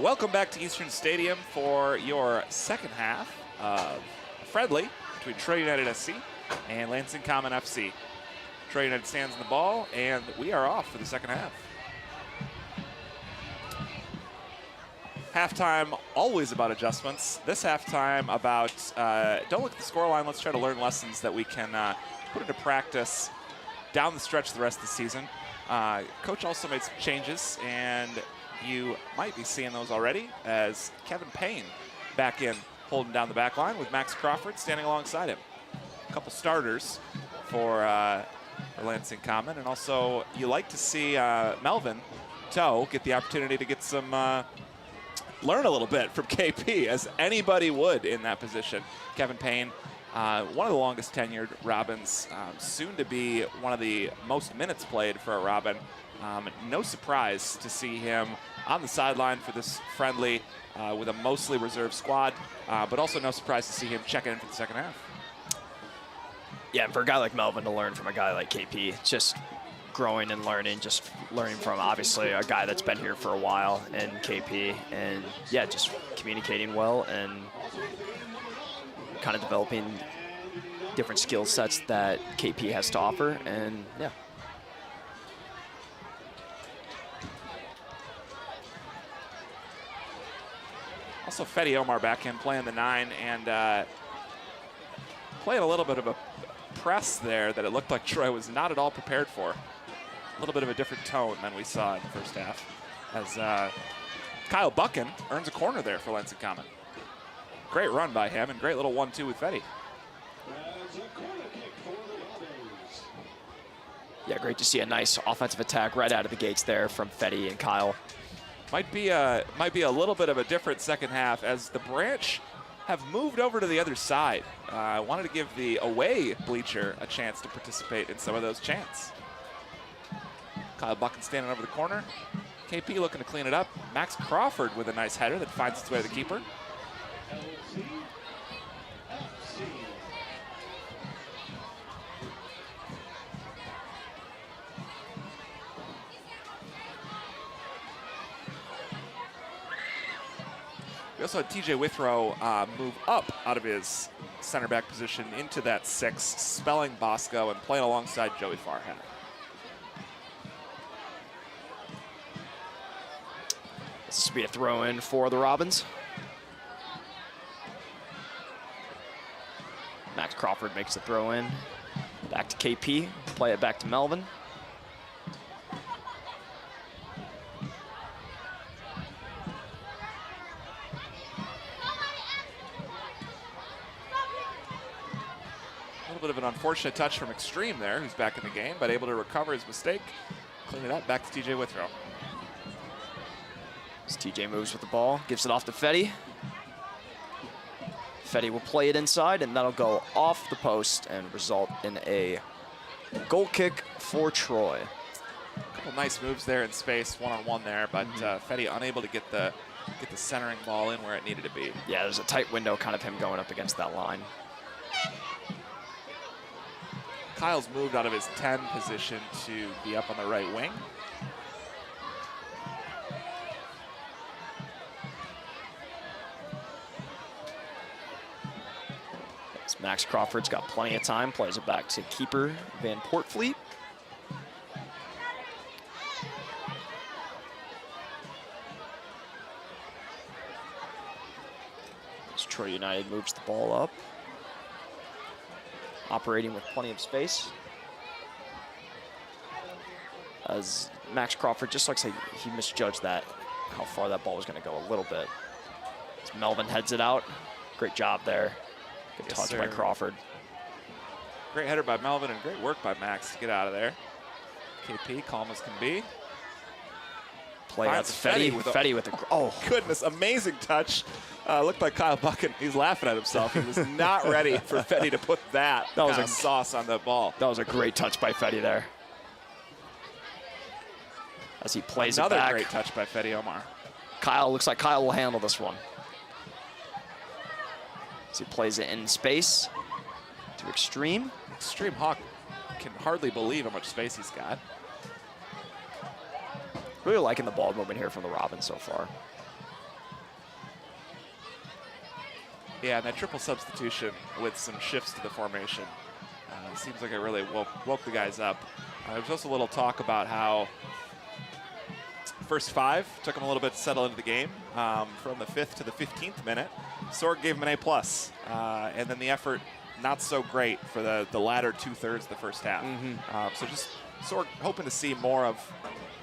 Welcome back to Eastern Stadium for your second half of a friendly between Troy United SC and Lansing Common FC. Troy United stands in the ball, and we are off for the second half. Halftime, always about adjustments. This halftime about, don't look at the scoreline, let's try to learn lessons that we can put into practice down the stretch of the rest of the season. Coach also made some changes, and you might be seeing those already as Kevin Payne back in, holding down the back line with Max Crawford standing alongside him. A couple starters for Lansing Common, and also you like to see Melvin Toe get the opportunity to get some, learn a little bit from KP, as anybody would in that position. Kevin Payne, one of the longest tenured Robins, soon to be one of the most minutes played for a Robin. No surprise to see him on the sideline for this friendly with a mostly reserve squad, but also no surprise to see him check in for the second half. Yeah, for a guy like Melvin to learn from a guy like KP, just growing and learning, just learning from obviously a guy that's been here for a while and KP, and yeah, just communicating well and kind of developing different skill sets that KP has to offer, and yeah. Also, Fetty Omar back in playing the 9 and playing a little bit of a press there that it looked like Troy was not at all prepared for. A little bit of a different tone than we saw in the first half, as Kyle Buchan earns a corner there for Lansing Common. Great run by him and great little 1-2 with Fetty. Yeah, great to see a nice offensive attack right out of the gates there from Fetty and Kyle. Might be a little bit of a different second half as the Branch have moved over to the other side. I wanted to give the away bleacher a chance to participate in some of those chants. Kyle Buchan standing over the corner. KP looking to clean it up. Max Crawford with a nice header that finds its way to the keeper. We also had TJ Withrow move up out of his center back position into that 6, spelling Bosco and playing alongside Joey Farhat. This will be a throw in for the Robins. Max Crawford makes the throw in. Back to KP, play it back to Melvin. A little bit of an unfortunate touch from Extreme there, who's back in the game, but able to recover his mistake. Clean it up, back to TJ Withrow. As TJ moves with the ball, gives it off to Fetty. Fetty will play it inside, and that'll go off the post and result in a goal kick for Troy. A couple nice moves there in space, one-on-one there, but Fetty unable to get the centering ball in where it needed to be. Yeah, there's a tight window, kind of him going up against that line. Kyle's moved out of his 10 position to be up on the right wing. Max Crawford's got plenty of time, plays it back to keeper Van Portfleet. As Troy United moves the ball up, operating with plenty of space. As Max Crawford just looks like he misjudged that, how far that ball was going to go a little bit. As Melvin heads it out, great job there. Good touch by Crawford. Great header by Melvin and great work by Max to get out of there. KP, calm as can be. Play out to Fetty with a oh goodness, amazing touch. Looked like Kyle Buchan. He's laughing at himself. He was not ready for Fetty to put that was a sauce on the ball. That was a great touch by Fetty there. As he plays it back. Another great touch by Fetty Omar. Kyle, looks like Kyle will handle this one. As he plays it in space to Extreme. Extreme Hawk can hardly believe how much space he's got. Really liking the ball movement here from the Robins so far. Yeah, and that triple substitution with some shifts to the formation seems like it really woke the guys up. There was also a little talk about how first 5 took them a little bit to settle into the game. From the 5th to the 15th minute, Sorg gave him an A+, and then the effort not so great for the latter 2/3 of the first half. So just Sorg hoping to see more of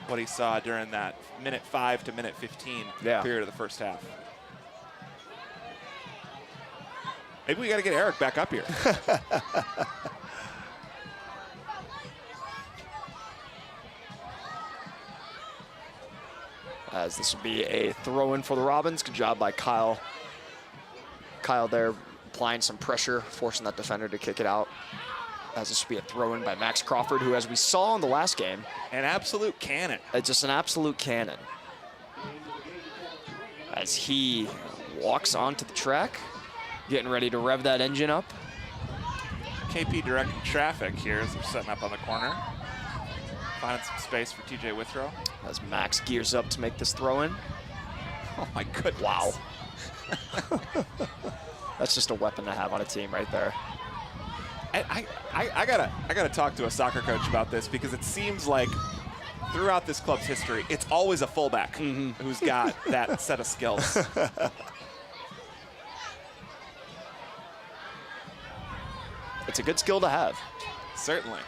what he saw during that minute 5 to minute 15 period of the first half. Maybe we got to get Eric back up here. As this will be a throw-in for the Robins. Good job by Kyle. Kyle there applying some pressure, forcing that defender to kick it out. As this will be a throw-in by Max Crawford, who, as we saw in the last game, an absolute cannon. It's just an absolute cannon. As he walks onto the track, getting ready to rev that engine up. KP directing traffic here as they're setting up on the corner. Finding some space for TJ Withrow. As Max gears up to make this throw-in. Oh my goodness. Wow. That's just a weapon to have on a team right there. I gotta talk to a soccer coach about this, because it seems like throughout this club's history, it's always a fullback who's got that set of skills. It's a good skill to have. Certainly.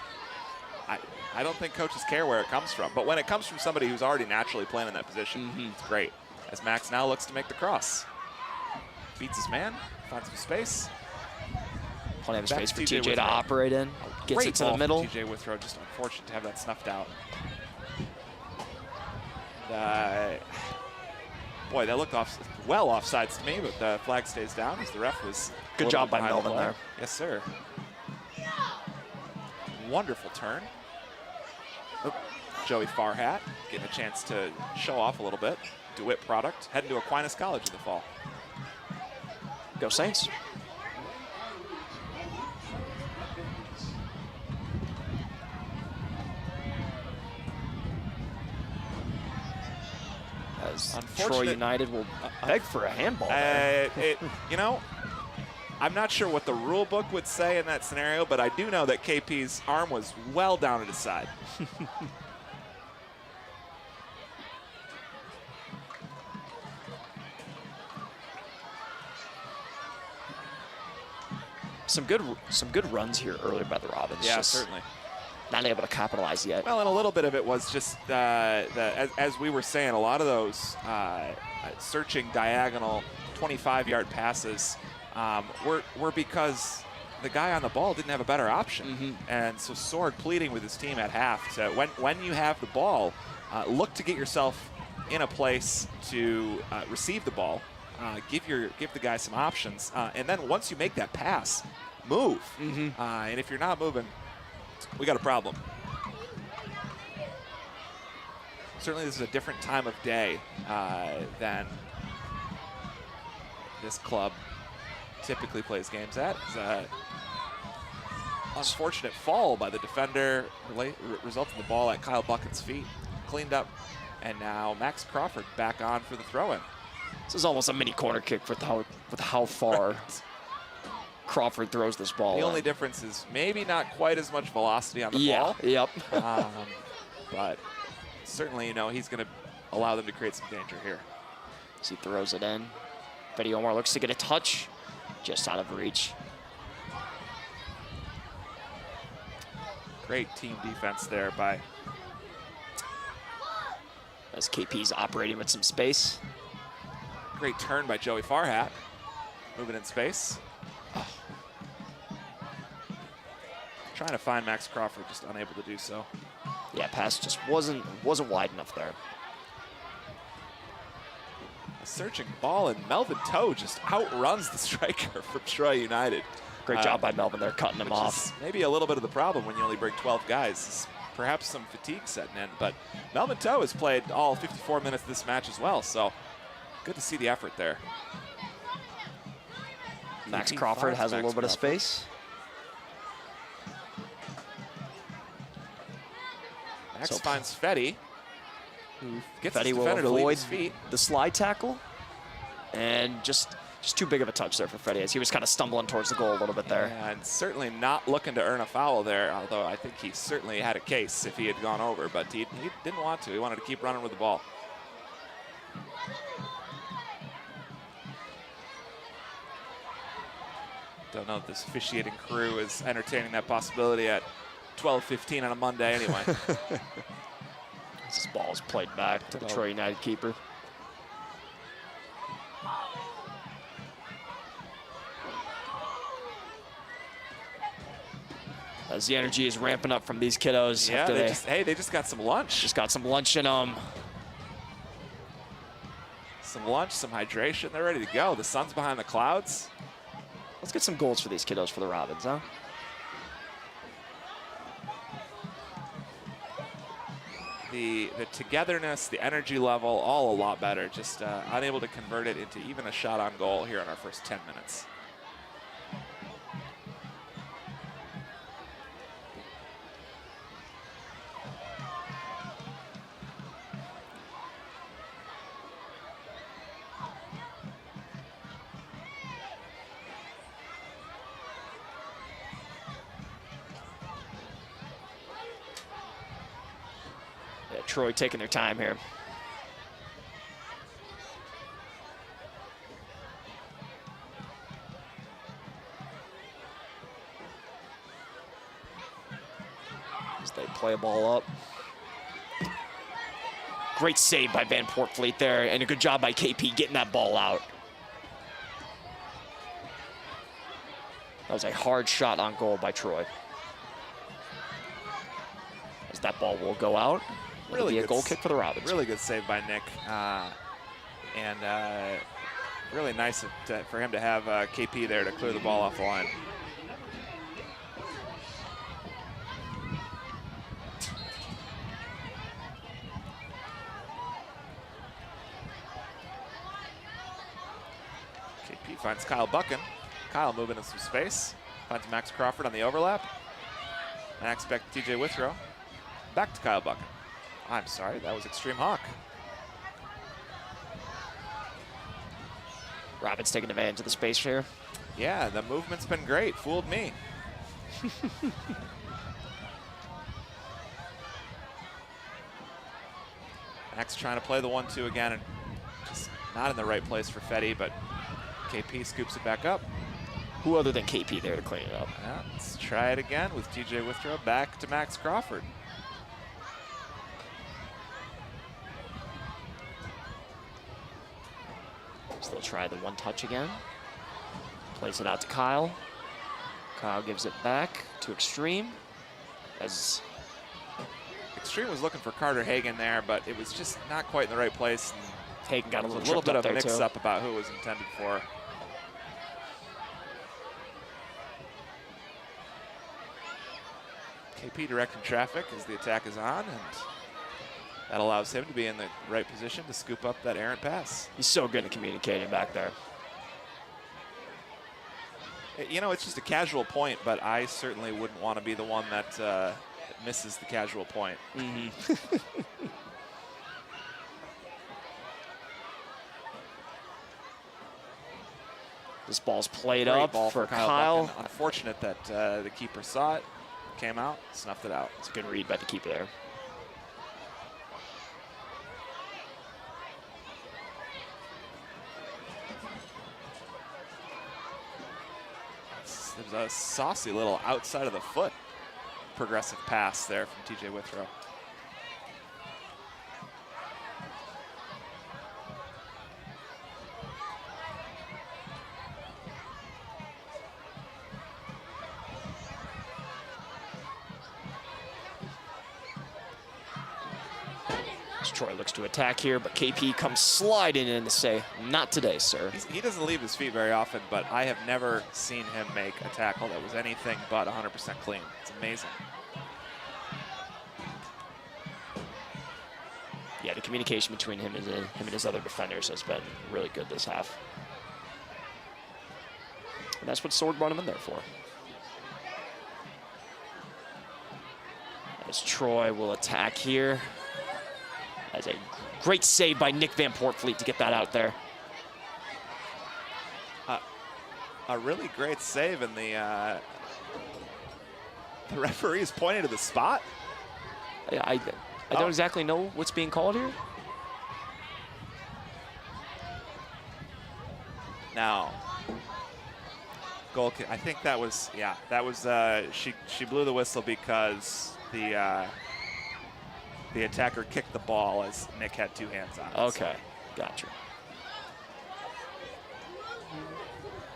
I don't think coaches care where it comes from, but when it comes from somebody who's already naturally playing in that position, it's great. As Max now looks to make the cross. Beats his man, finds some space. Plenty of Back space for TJ TJ to Withrow. operate in. Gets Great it to ball the middle. TJ Withrow, just unfortunate to have that snuffed out. Boy, that looked well offsides to me, but the flag stays down as the ref was. Good job by Melvin there. Yes, sir. Wonderful turn. Oh, Joey Farhat getting a chance to show off a little bit. DeWitt product, heading to Aquinas College in the fall. Go Saints. As Troy United will beg for a handball. You know, I'm not sure what the rule book would say in that scenario, but I do know that KP's arm was well down at his side. Some good runs here earlier by the Robins. Yeah, certainly. Not able to capitalize yet. Well, and a little bit of it was just, as we were saying, a lot of those searching diagonal 25-yard passes were because the guy on the ball didn't have a better option. And so Sorg pleading with his team at half to, when you have the ball, look to get yourself in a place to receive the ball, give the guy some options, and then once you make that pass, move. And if you're not moving, we got a problem. Certainly this is a different time of day than this club typically plays games at. It's an unfortunate fall by the defender resulting in the ball at Kyle Bucket's feet. Cleaned up, and now Max Crawford back on for the throw-in. This is almost a mini corner kick with how far Crawford throws this ball. The only difference is maybe not quite as much velocity on the ball. Yep. But certainly, you know, he's going to allow them to create some danger here. As he throws it in. Fetty Omar looks to get a touch, just out of reach. Great team defense there by. As KP's operating with some space. Great turn by Joey Farhat, moving in space. Trying to find Max Crawford, just unable to do so. Yeah, pass just wasn't wide enough there. A searching ball, and Melvin Toe just outruns the striker from Troy United. Great job by Melvin there, cutting him off. Maybe a little bit of the problem when you only bring 12 guys. Perhaps some fatigue setting in, but Melvin Toe has played all 54 minutes of this match as well, so good to see the effort there. Max Crawford has a little bit of space. Max finds Fetty, who gets Fetty his will defender to leave avoid his feet. the slide tackle and just Just too big of a touch there for Freddie as he was kind of stumbling towards the goal a little bit there. Yeah, and certainly not looking to earn a foul there, although I think he certainly had a case if he had gone over, but he didn't want to. He wanted to keep running with the ball. Don't know if this officiating crew is entertaining that possibility at 12:15 on a Monday anyway. This ball is played back to the Troy United keeper. As the energy is ramping up from these kiddos. Yeah, they just got some lunch. Just got some lunch in them. Some lunch, some hydration. They're ready to go. The sun's behind the clouds. Let's get some goals for these kiddos for the Robins, huh? The togetherness, the energy level, all a lot better. Just unable to convert it into even a shot on goal here in our first 10 minutes. Troy taking their time here. As they play a ball up. Great save by Van Portfleet there, and a good job by KP getting that ball out. That was a hard shot on goal by Troy. As that ball will go out. Really a goal kick for the Robins. Really good save by Nick. Really nice for him to have KP there to clear the ball off the line. KP finds Kyle Buchan. Kyle moving in some space. Finds Max Crawford on the overlap. Max back to TJ Withrow. Back to Kyle Buchan. I'm sorry, that was Extreme Hawk. Robins taking advantage of the space here. Yeah, the movement's been great. Fooled me. Max trying to play the 1-2 again, and just not in the right place for Fetty, but KP scoops it back up. Who other than KP there to clean it up? Yeah, let's try it again with TJ Withrow back to Max Crawford. So they'll try the one touch again. Plays it out to Kyle. Kyle gives it back to Extreme. As Extreme was looking for Carter Hagan there, but it was just not quite in the right place. And Hagan got a little bit of a mix-up too. about who it was intended for. KP directing traffic as the attack is on, and that allows him to be in the right position to scoop up that errant pass. He's so good at communicating back there. You know, it's just a casual point, but I certainly wouldn't want to be the one that misses the casual point. Mm-hmm. This ball's played Great up ball for Kyle. Kyle. Unfortunate that the keeper saw it, came out, snuffed it out. It's a good read by the keeper there. There's a saucy little outside of the foot progressive pass there from TJ Withrow. Troy looks to attack here, but KP comes sliding in to say, not today, sir. He doesn't leave his feet very often, but I have never seen him make a tackle that was anything but 100% clean. It's amazing. Yeah, the communication between him and his other defenders has been really good this half. And that's what Sword brought him in there for. As Troy will attack here. As a great save by Nick Van Portfleet to get that out there. A really great save, and the referee is pointing to the spot. I don't exactly know what's being called here. Now, goal kick. I think that was, yeah, that was, she blew the whistle because the attacker kicked the ball as Nick had 2 hands on it. Okay, gotcha.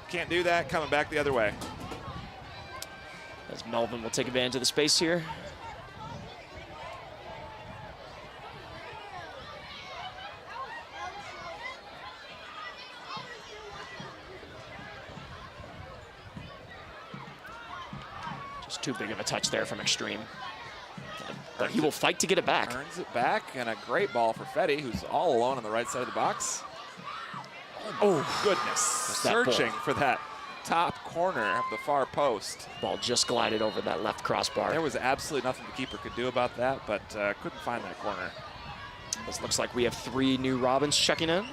Can't do that, coming back the other way. As Melvin will take advantage of the space here. Just too big of a touch there from Extreme. But he will fight to get it back. Earns it back, and a great ball for Fetty, who's all alone on the right side of the box. Oh, goodness. Searching for that top corner of the far post. Ball just glided over that left crossbar. There was absolutely nothing the keeper could do about that, but couldn't find that corner. This looks like we have 3 new Robins checking in.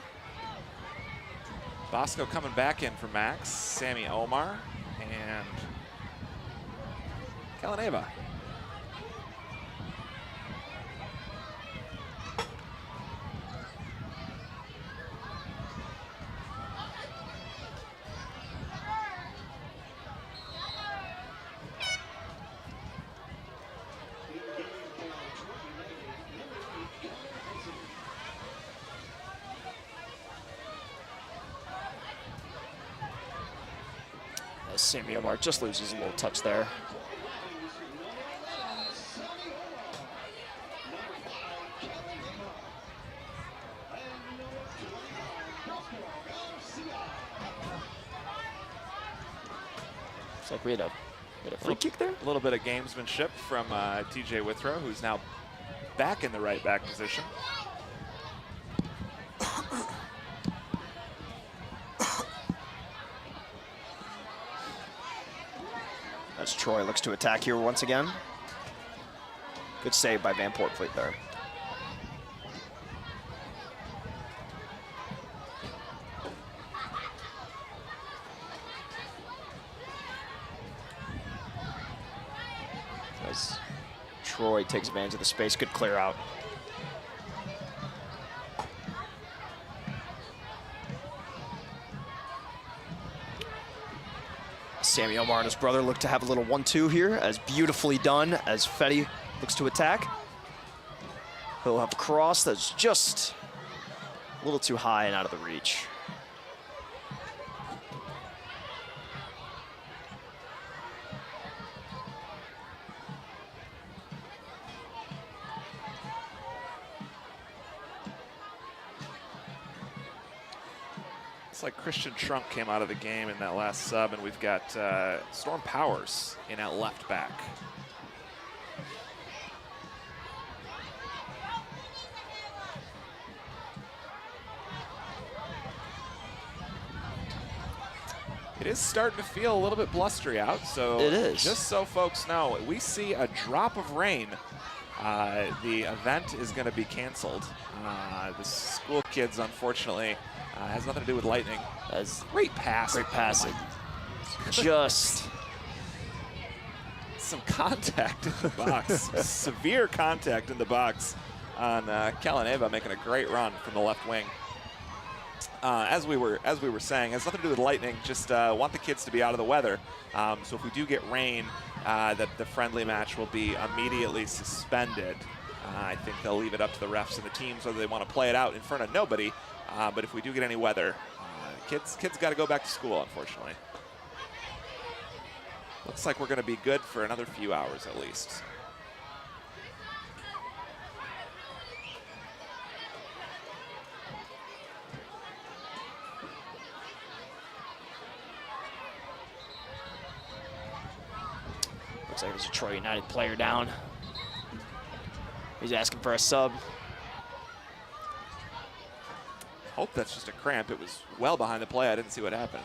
Bosco coming back in for Max, Sammy Omar, and Kalaneva. Sammy Omar just loses a little touch there. Looks like we had a free kick there. A little bit of gamesmanship from TJ Withrow, who's now back in the right back position. As Troy looks to attack here once again. Good save by Van Portfleet there. As Troy takes advantage of the space, good clear out. Sammy Omar and his brother look to have a little 1-2 here, as beautifully done as Fetty looks to attack. He'll have a cross that's just a little too high and out of the reach. Looks like Christian Trunk came out of the game in that last sub, and we've got Storm Powers in at left back. It is starting to feel a little bit blustery out, so it is. Just so folks know, we see a drop of rain. The event is going to be canceled. The school kids, unfortunately, has nothing to do with lightning. As great pass. Great passing. Just some contact in the box. Severe contact in the box on Kalaneva, making a great run from the left wing. As we were saying, has nothing to do with lightning. Just want the kids to be out of the weather. So if we do get rain, that the friendly match will be immediately suspended. I think they'll leave it up to the refs and the teams whether they want to play it out in front of nobody. But if we do get any weather, kids got to go back to school, unfortunately. Looks like we're going to be good for another few hours at least. looks like there's a Troy United player down. He's asking for a sub. Hope that's just a cramp. It was well behind the play. I didn't see what happened.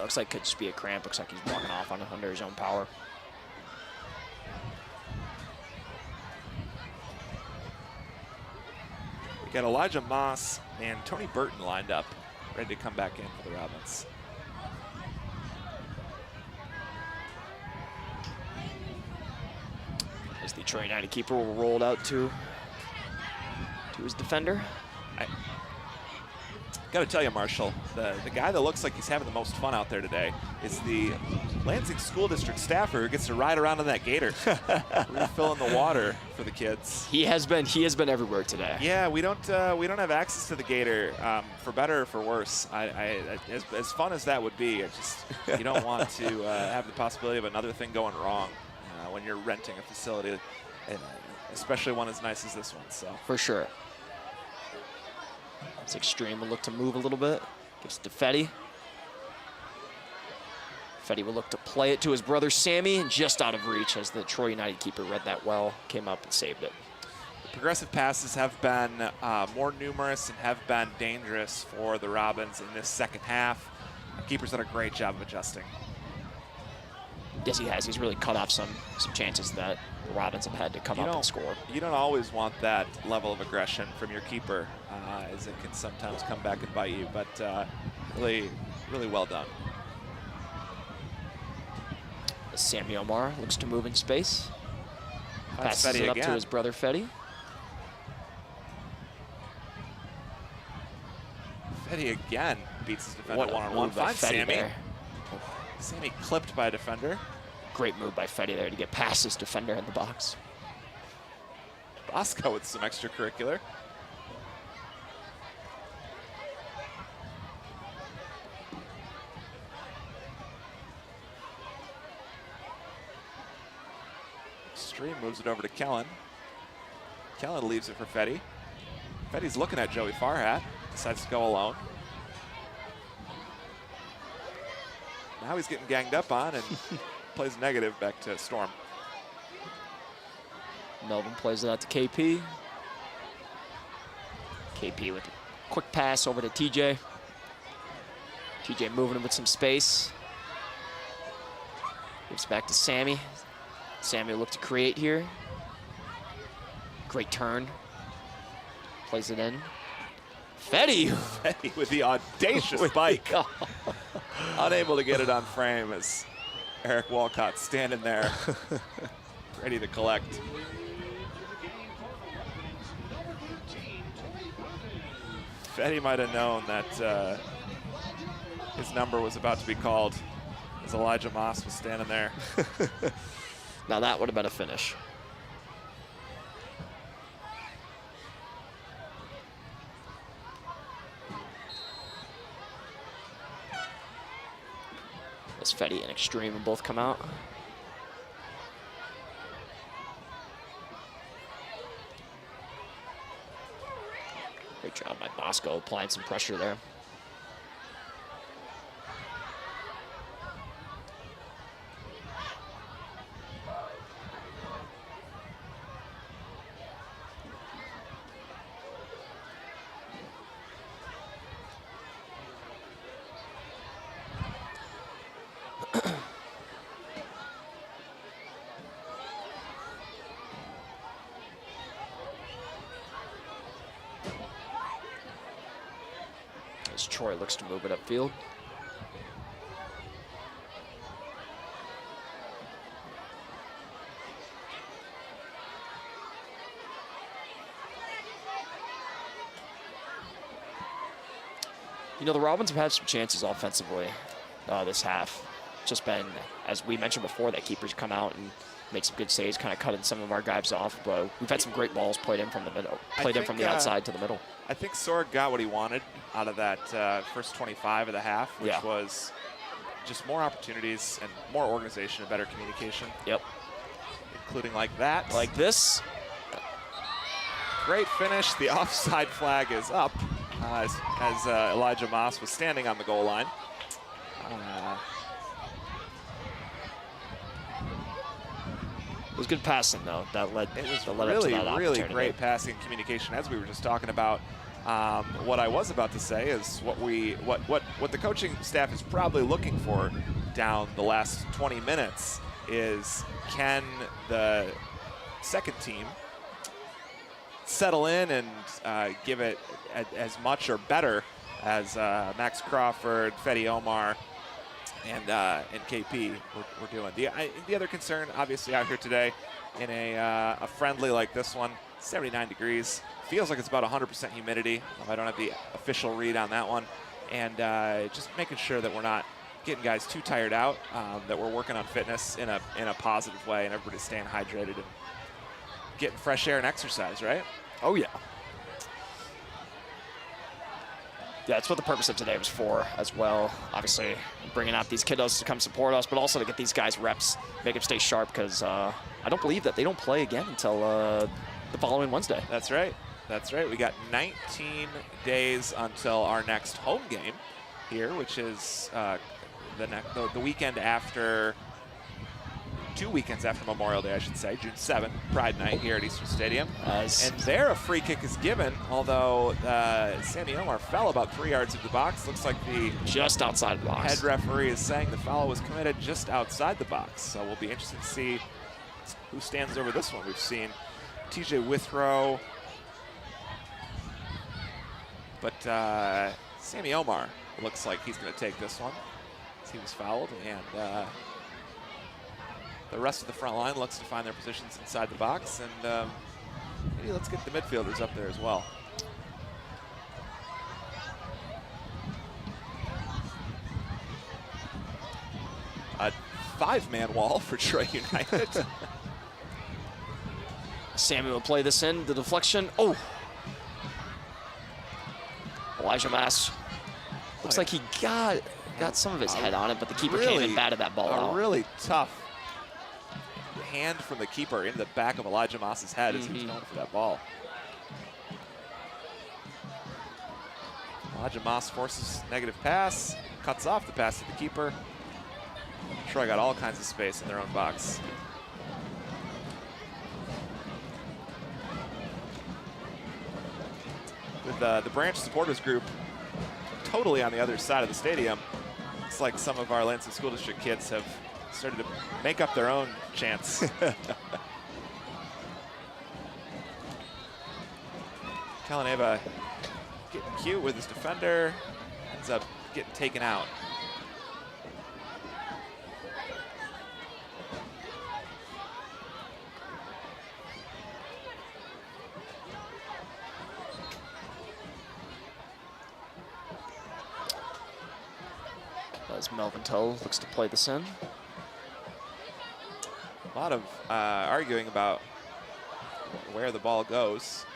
looks like it could just be a cramp. Looks like he's walking off under his own power. We got Elijah Moss and Tony Burton lined up, ready to come back in for the Robins. As the Troy United keeper will roll it out to his defender. Got to tell you, Marshall, the guy that looks like he's having the most fun out there today is the Lansing School District staffer who gets to ride around on that gator, refilling the water for the kids. He has been everywhere today. Yeah, we don't have access to the gator, for better or for worse. As fun as that would be, you don't want to have the possibility of another thing going wrong when you're renting a facility, and especially one as nice as this one. So For sure. It's Extreme will look to move a little bit. Gives to Fetty. Fetty will look to play it to his brother Sammy, and just out of reach as the Troy United keeper read that well, came up and saved it. the progressive passes have been more numerous and have been dangerous for the Robins in this second half. The keeper's done a great job of adjusting. Yes, he has. He's really cut off some chances that the Robins have had to come up and score. You don't always want that level of aggression from your keeper, as it can sometimes come back and bite you, but really, really well done. Sammy Omar looks to move in space. That's Passes Fetty it up again. to his brother Fetty. Fetty again beats his defender What a one-on-one. move by Finds Fetty Sammy. there. Sammy clipped by a defender. Great move by Fetty there to get past his defender in the box. Bosco with some extracurricular. Stream moves it over to Kellen. Kellen leaves it for Fetty. Fetty's looking at Joey Farhat. Decides to go alone. Now he's getting ganged up on and plays negative back to Storm. Melvin plays it out to KP. KP with a quick pass over to TJ. TJ moving him with some space. Gives back to Sammy. Sammy will look to create here. Great turn. Plays it in. Fetty! Fetty with the audacious bike. Unable to get it on frame as Eric Walcott standing there ready to collect. Fetty might have known that his number was about to be called as Elijah Moss was standing there. Now that would have been a finish. As Fetty and Extreme will both come out. Great job by Bosco applying some pressure there. As Troy looks to move it upfield. You know, the Robins have had some chances offensively this half. Just been, as we mentioned before, that keepers come out and make some good saves, kind of cutting some of our guys off. But we've had some great balls played in from the middle, played in from the outside to the middle. I think Sorg got what he wanted out of that first 25 of the half, which was just more opportunities and more organization and better communication. Yep. Including like that. Like this. Great finish. The offside flag is up as Elijah Moss was standing on the goal line. It was good passing, though. That led, It was that led really, up to that really opportunity. great passing communication, as we were just talking about. What I was about to say is what the coaching staff is probably looking for down the last 20 minutes is, can the second team settle in and give it as much or better as Max Crawford, Fetty Omar, and KP were doing. The other concern, obviously, out here today in a friendly like this one, 79 degrees. Feels like it's about 100% humidity. I don't have the official read on that one. And just making sure that we're not getting guys too tired out, that we're working on fitness in a positive way, and everybody's staying hydrated and getting fresh air and exercise, right? Oh, yeah. Yeah, that's what the purpose of today was for as well. Obviously, bringing out these kiddos to come support us, but also to get these guys reps, make them stay sharp, because I don't believe that they don't play again until the following Wednesday. That's right. That's right. We got 19 days until our next home game here, which is the weekend after, 2 weekends after Memorial Day, I should say, June 7th, Pride Night here at Eastern Stadium. And there a free kick is given, although Sammy Omar fell about 3 yards into the box. Looks like the just outside the box. Head referee is saying the foul was committed just outside the box. So we'll be interested to see who stands over this one. We've seen TJ Withrow, but Sammy Omar looks like he's going to take this one. He was fouled, and the rest of the front line looks to find their positions inside the box, and maybe let's get the midfielders up there as well. A 5-man wall for Troy United. Sammy will play this in, the deflection. Oh! Elijah Mass. Looks like he got some of his head on it, but the keeper came and batted that ball out. A really tough hand from the keeper in the back of Elijah Moss's head as he was going for that ball. Elijah Moss forces negative pass, cuts off the pass to the keeper. Troy got all kinds of space in their own box. With the Branch supporters group totally on the other side of the stadium, it's like some of our Lansing School District kids have started to make up their own chants. Calaneva getting cute with his defender, ends up getting taken out. As Melvin Tull looks to play this in. A lot of arguing about where the ball goes.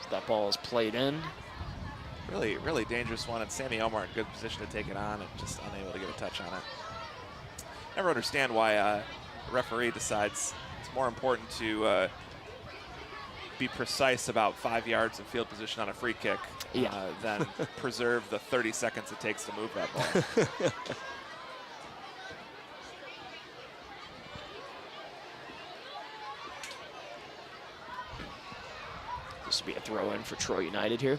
That ball is played in. Really, really dangerous one, and Sammy Omar in good position to take it on and just unable to get a touch on it. Never understand why a referee decides it's more important to be precise about 5 yards of field position on a free kick than preserve the 30 seconds it takes to move that ball. This will be a throw in for Troy United here.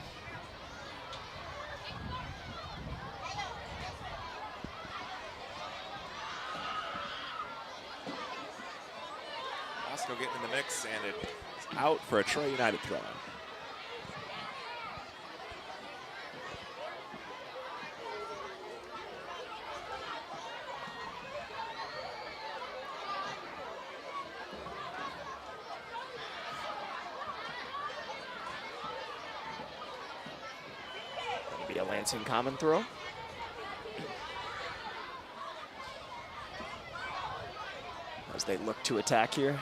Getting in the mix, and it's out for a Troy United throw-in. That'll be a Lansing Common throw. As they look to attack here.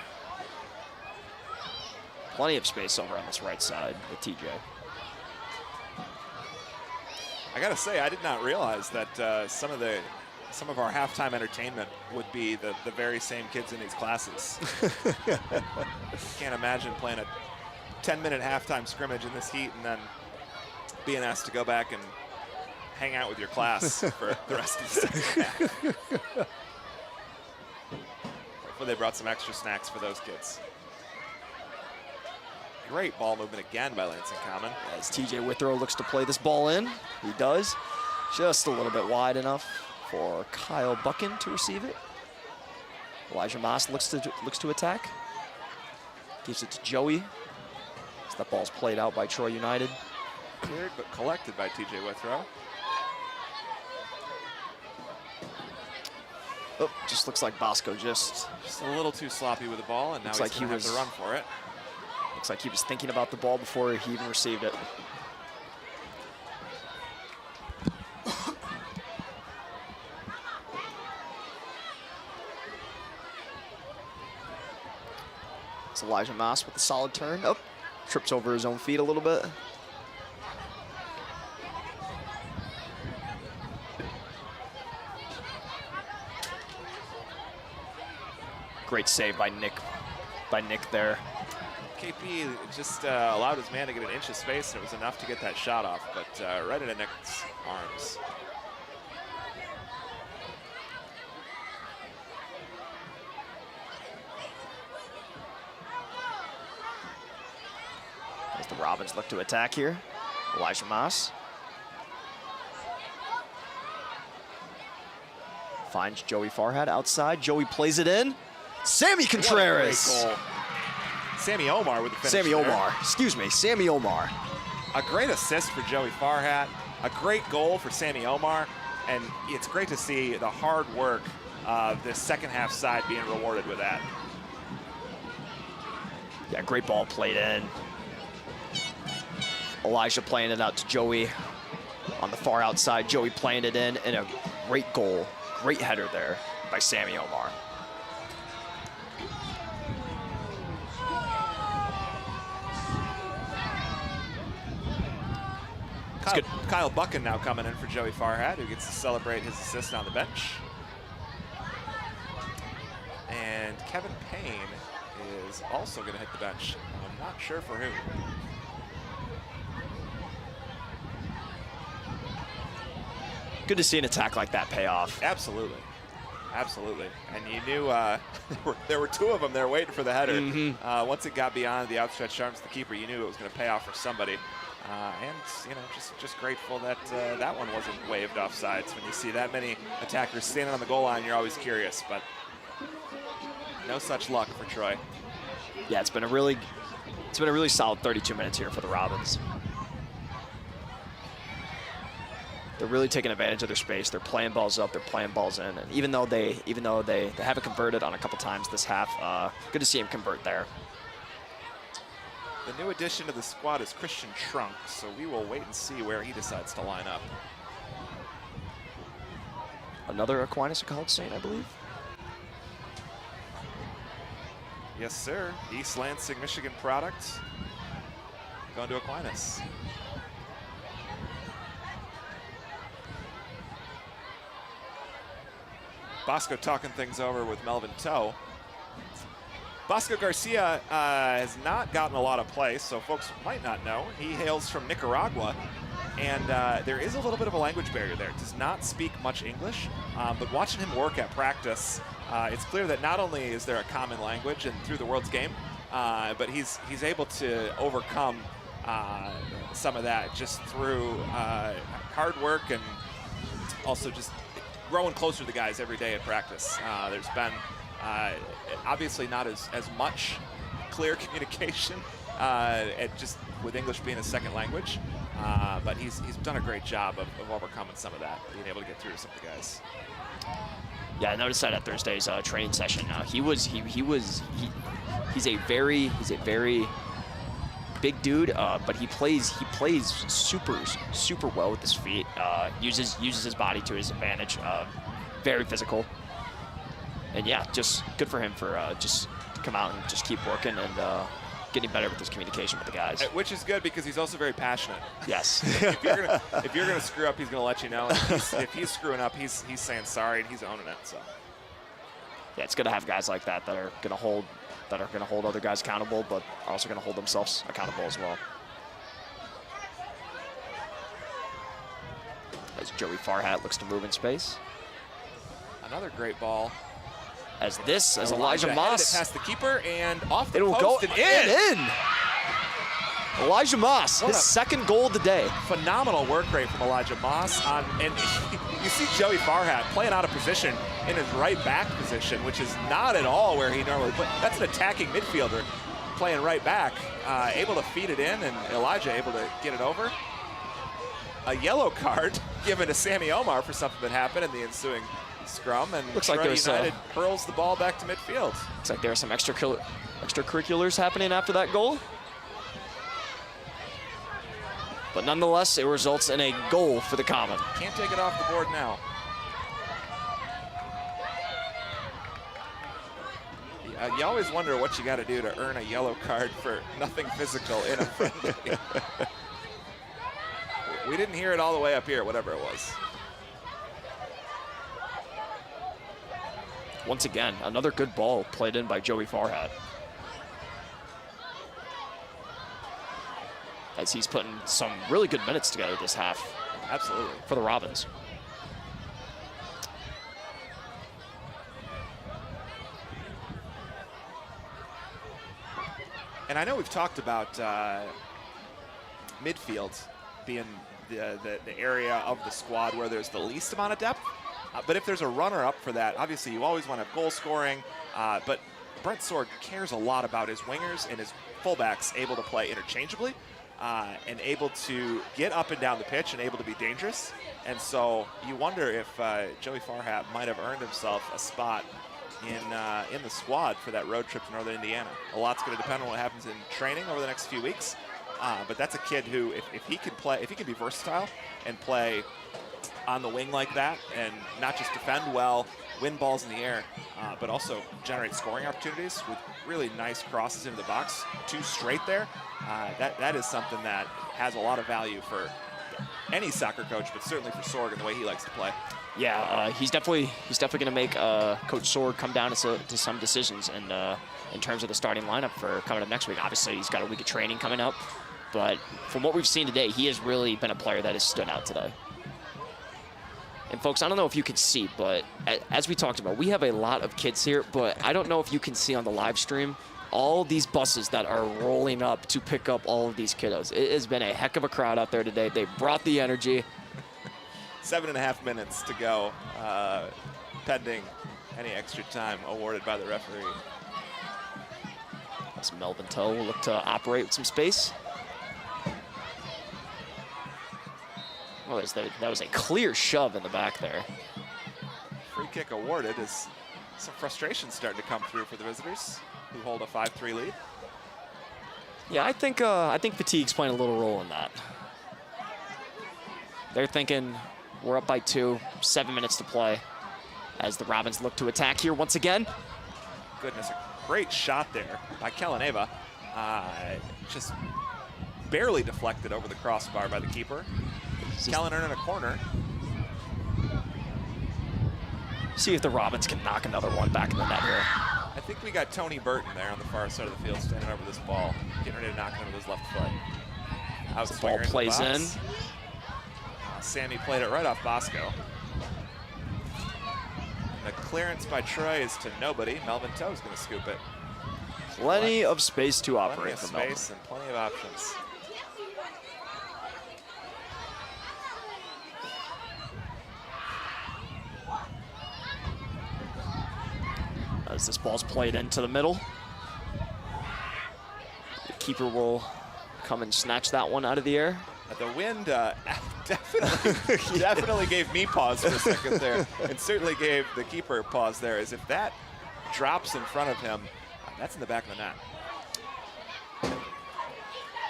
Plenty of space over on this right side with TJ. I gotta say, I did not realize that some of the some of our halftime entertainment would be the very same kids in these classes. Can't imagine playing a 10-minute halftime scrimmage in this heat and then being asked to go back and hang out with your class for the rest of the second half. Hopefully they brought some extra snacks for those kids. Great ball movement again by Lansing Common. As TJ Withrow looks to play this ball in, he does. Just a little bit wide enough for Kyle Buchan to receive it. Elijah Moss looks to attack. Gives it to Joey. As that ball's played out by Troy United. Cleared but collected by TJ Withrow. Oh, just looks like Bosco just a little too sloppy with the ball, and now he's going to have to run for it. Looks like he was thinking about the ball before he even received it. It's Elijah Moss with a solid turn. Oh, trips over his own feet a little bit. Great save by Nick there. KP just allowed his man to get an inch of space, and it was enough to get that shot off, but right into Nick's arms. As the Robins look to attack here. Elijah Moss finds Joey Farhat outside. Joey plays it in. Sammy Contreras. What a great goal. Sammy Omar with the finish. Sammy Omar, excuse me, Sammy Omar. A great assist for Joey Farhat, a great goal for Sammy Omar, and it's great to see the hard work of this second half side being rewarded with that. Yeah, great ball played in. Elijah playing it out to Joey on the far outside. Joey playing it in, and a great goal, great header there by Sammy Omar. Kyle Buchan now coming in for Joey Farhat, who gets to celebrate his assist on the bench. And Kevin Payne is also going to hit the bench. I'm not sure for who. Good to see an attack like that pay off. Absolutely. Absolutely. And you knew there were two of them there waiting for the header. Once it got beyond the outstretched arms of the keeper, you knew it was going to pay off for somebody. And, you know, just grateful that that one wasn't waved offsides. When you see that many attackers standing on the goal line, you're always curious, but no such luck for Troy. Yeah, it's been a really solid 32 minutes here for the Robins. They're really taking advantage of their space. They're playing balls up, they're playing balls in, and even though they haven't converted on a couple times this half, good to see him convert there. The new addition to the squad is Christian Trunk, so we will wait and see where he decides to line up. Another Aquinas College Saint, I believe. Yes, sir. East Lansing, Michigan product. Going to Aquinas. Bosco talking things over with Melvin Toe. Bosco Garcia has not gotten a lot of play, so folks might not know. He hails from Nicaragua, and there is a little bit of a language barrier there. Does not speak much English, but watching him work at practice, it's clear that not only is there a common language and through the world's game, but he's able to overcome some of that just through hard work and also just growing closer to the guys every day at practice. There's been obviously not as much clear communication just with English being a second language, but he's done a great job of overcoming some of that, being able to get through to some of the guys. Yeah, I noticed that at Thursday's training session. He's a very big dude, but he plays super well with his feet. Uses his body to his advantage. Very physical. And yeah, just good for him for just to come out and just keep working and getting better with his communication with the guys. Which is good because he's also very passionate. Yes. If you're gonna screw up, he's gonna let you know. And if he's screwing up, he's saying sorry and he's owning it. So Yeah, it's good to have guys like that that are going to hold other guys accountable, but are also going to hold themselves accountable as well. As Joey Farhat looks to move in space. another great ball. As Elijah Moss. Past the keeper and off the It'll post go and in. Elijah Moss, his second goal of the day. Phenomenal work rate from Elijah Moss. And you see Joey Farhat playing out of position in his right back position, which is not at all where he normally plays. That's an attacking midfielder playing right back, able to feed it in, and Elijah able to get it over. A yellow card given to Sammy Omar for something that happened in the ensuing scrum, and looks like there's United hurls the ball back to midfield. Looks like there are some extracurriculars happening after that goal. But nonetheless, it results in a goal for the Common. Can't take it off the board now. You always wonder what you got to do to earn a yellow card for nothing physical in a friendly. We didn't hear it all the way up here, whatever it was. Once again, another good ball played in by Joey Farhat. As he's putting some really good minutes together this half. Absolutely. For the Robins. And I know we've talked about midfield being the area of the squad where there's the least amount of depth. But if there's a runner-up for that, obviously you always want to have goal scoring. But Brent Sorg cares a lot about his wingers and his fullbacks able to play interchangeably and able to get up and down the pitch and able to be dangerous. And so you wonder if Joey Farhat might have earned himself a spot in the squad for that road trip to Northern Indiana. A lot's going to depend on what happens in training over the next few weeks. But that's a kid who, if he can be versatile and play on the wing like that, and not just defend well, win balls in the air, but also generate scoring opportunities with really nice crosses into the box, two straight there. That is something that has a lot of value for any soccer coach, but certainly for Sorg and the way he likes to play. Yeah, he's definitely going to make Coach Sorg come down to some decisions, and in terms of the starting lineup for coming up next week. Obviously, he's got a week of training coming up, but from what we've seen today, he has really been a player that has stood out today. And folks, I don't know if you can see, but as we talked about, we have a lot of kids here, but I don't know if you can see on the live stream all these buses that are rolling up to pick up all of these kiddos. It has been a heck of a crowd out there today. They brought the energy. 7.5 minutes to go, pending any extra time awarded by the referee. As Melvin Toe will look to operate with some space. Oh, that was a clear shove in the back there. Free kick awarded as some frustration starting to come through for the visitors, who hold a 5-3 lead. Yeah, I think fatigue's playing a little role in that. They're thinking we're up by 2, 7 minutes to play, as the Robins look to attack here once again. Goodness, a great shot there by Kelleneva. Just barely deflected over the crossbar by the keeper. Kellen in a corner. See if the Robins can knock another one back in the net here. I think we got Tony Burton there on the far side of the field standing over this ball, getting ready to knock it in with his left foot. The ball plays in. Sammy played it right off Bosco. And the clearance by Troy is to nobody. Melvin Toe is going to scoop it. Plenty of space to operate for Melvin. Plenty of space and plenty of options. As this ball's played into the middle, the keeper will come and snatch that one out of the air. The wind definitely gave me pause for a second there, and certainly gave the keeper pause there, as if that drops in front of him, that's in the back of the net.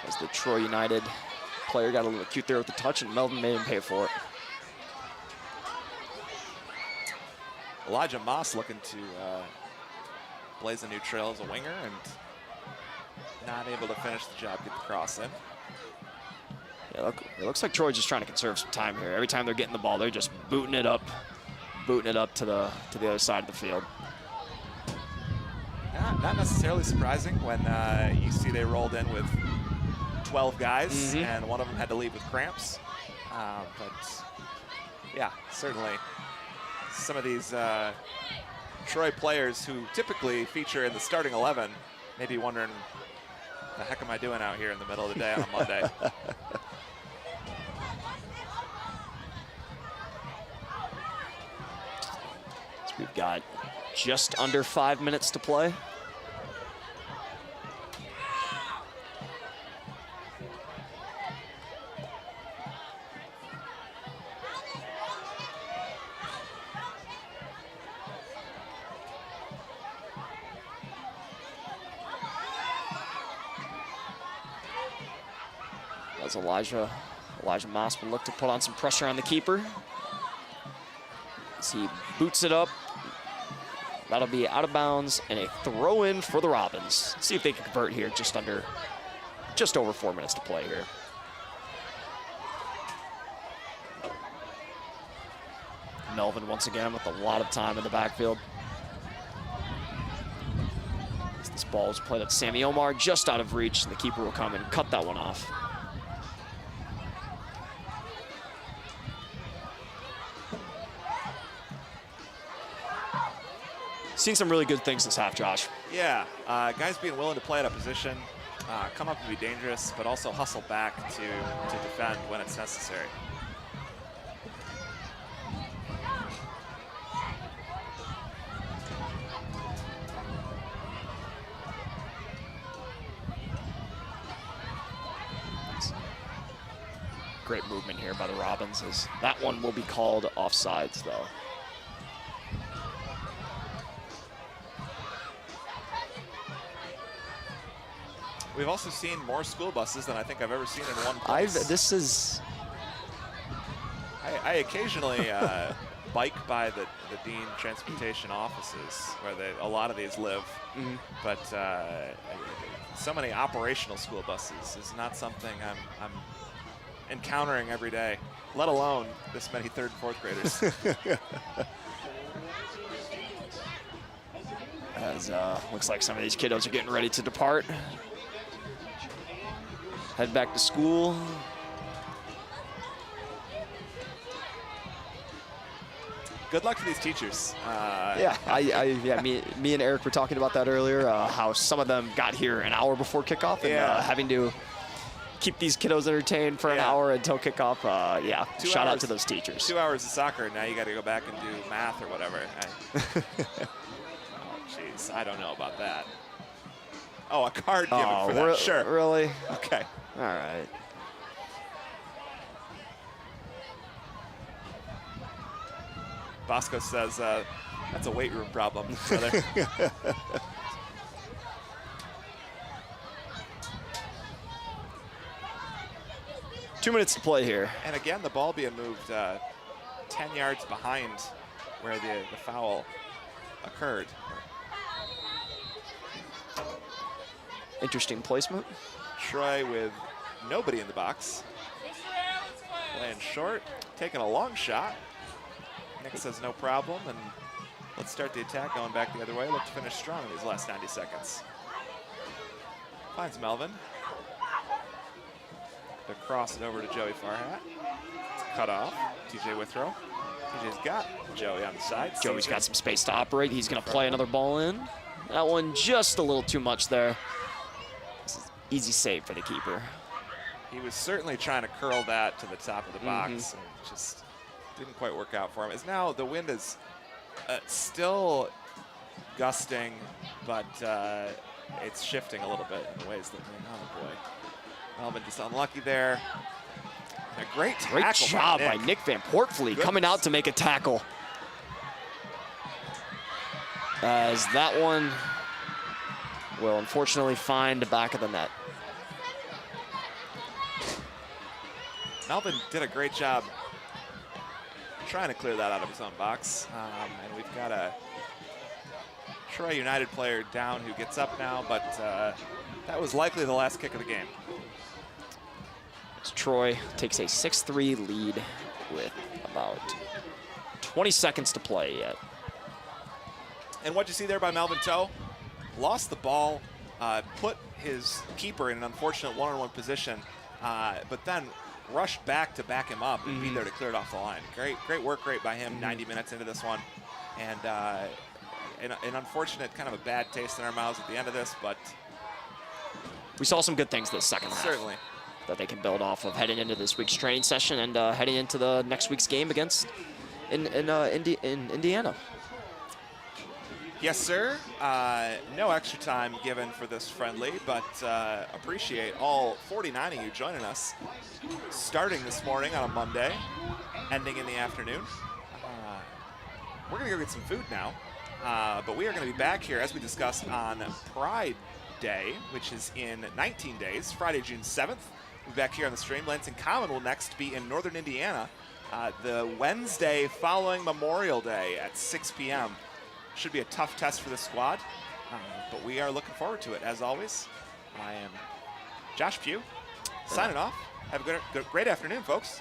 As the Troy United player got a little cute there with the touch, and Melvin made him pay for it. Elijah Moss looking to blaze a new trail as a winger, and Not able to finish the job, get the cross in. Yeah, look, it looks like Troy's just trying to conserve some time here. Every time they're getting the ball, they're just booting it up to the other side of the field. Not necessarily surprising when you see they rolled in with 12 guys and one of them had to leave with cramps. But yeah, certainly some of these Troy players who typically feature in the starting 11 may be wondering, the heck am I doing out here in the middle of the day on a Monday? So we've got just under 5 minutes to play. As Elijah Moss will look to put on some pressure on the keeper. As he boots it up. That'll be out of bounds and a throw in for the Robins. See if they can convert here. Just over 4 minutes to play here. Melvin once again with a lot of time in the backfield. As this ball is played at Sammy Omar, just out of reach, and the keeper will come and cut that one off. Seen some really good things this half, Josh. Yeah, guys being willing to play at a position, come up and be dangerous, but also hustle back to defend when it's necessary. Great movement here by the Robins. As that one will be called offsides, though. We've also seen more school buses than I think I've ever seen in one place. I occasionally bike by the Dean Transportation offices where a lot of these live, but so many operational school buses is not something I'm encountering every day, let alone this many 3rd and 4th graders. As looks like some of these kiddos are getting ready to depart. Head back to school. Good luck to these teachers. Me and Eric were talking about that earlier, how some of them got here an hour before kickoff and having to keep these kiddos entertained for an hour until kickoff. Shout out to those teachers. 2 hours of soccer, now you got to go back and do math or whatever. Oh, jeez, I don't know about that. Oh, a card given for that, sure. Really? Okay. All right. Bosco says that's a weight room problem, brother. 2 minutes to play here. And again, the ball being moved 10 yards behind where the foul occurred. Interesting placement. Troy with nobody in the box. Playing short, taking a long shot. Nick says no problem, and let's start the attack going back the other way. Look to finish strong in these last 90 seconds. Finds Melvin. To cross it over to Joey Farhat. It's cut off. TJ Withrow. TJ's got Joey on the side. Joey's got some space to operate. He's going to play another ball in. That one just a little too much there. Easy save for the keeper. He was certainly trying to curl that to the top of the box, and just didn't quite work out for him. As now the wind is still gusting, but it's shifting a little bit in ways that, oh boy. Melvin just unlucky there. And a great tackle. Great job by Nick Van Portfleet coming out to make a tackle. As that one will unfortunately find the back of the net. Melvin did a great job trying to clear that out of his own box. And we've got a Troy United player down who gets up now, but That was likely the last kick of the game. As Troy takes a 6-3 lead with about 20 seconds to play yet. And what you see there by Melvin Toe, lost the ball, put his keeper in an unfortunate one-on-one position, but then rushed back to back him up and be there to clear it off the line. Great work rate by him 90 minutes into this one. And an unfortunate kind of a bad taste in our mouths at the end of this, but We saw some good things this second half. certainly. That they can build off of heading into this week's training session and heading into the next week's game against in Indiana. Yes, sir. No extra time given for this friendly, but appreciate all 49 of you joining us starting this morning on a Monday, ending in the afternoon. We're going to go get some food now, but we are going to be back here, as we discussed, on Pride Day, which is in 19 days, Friday, June 7th. We'll be back here on the stream. Lansing Common will next be in northern Indiana the Wednesday following Memorial Day at 6 p.m. Should be a tough test for the squad, but we are looking forward to it. As always, I am Josh Pugh, signing off. Have a great afternoon, folks.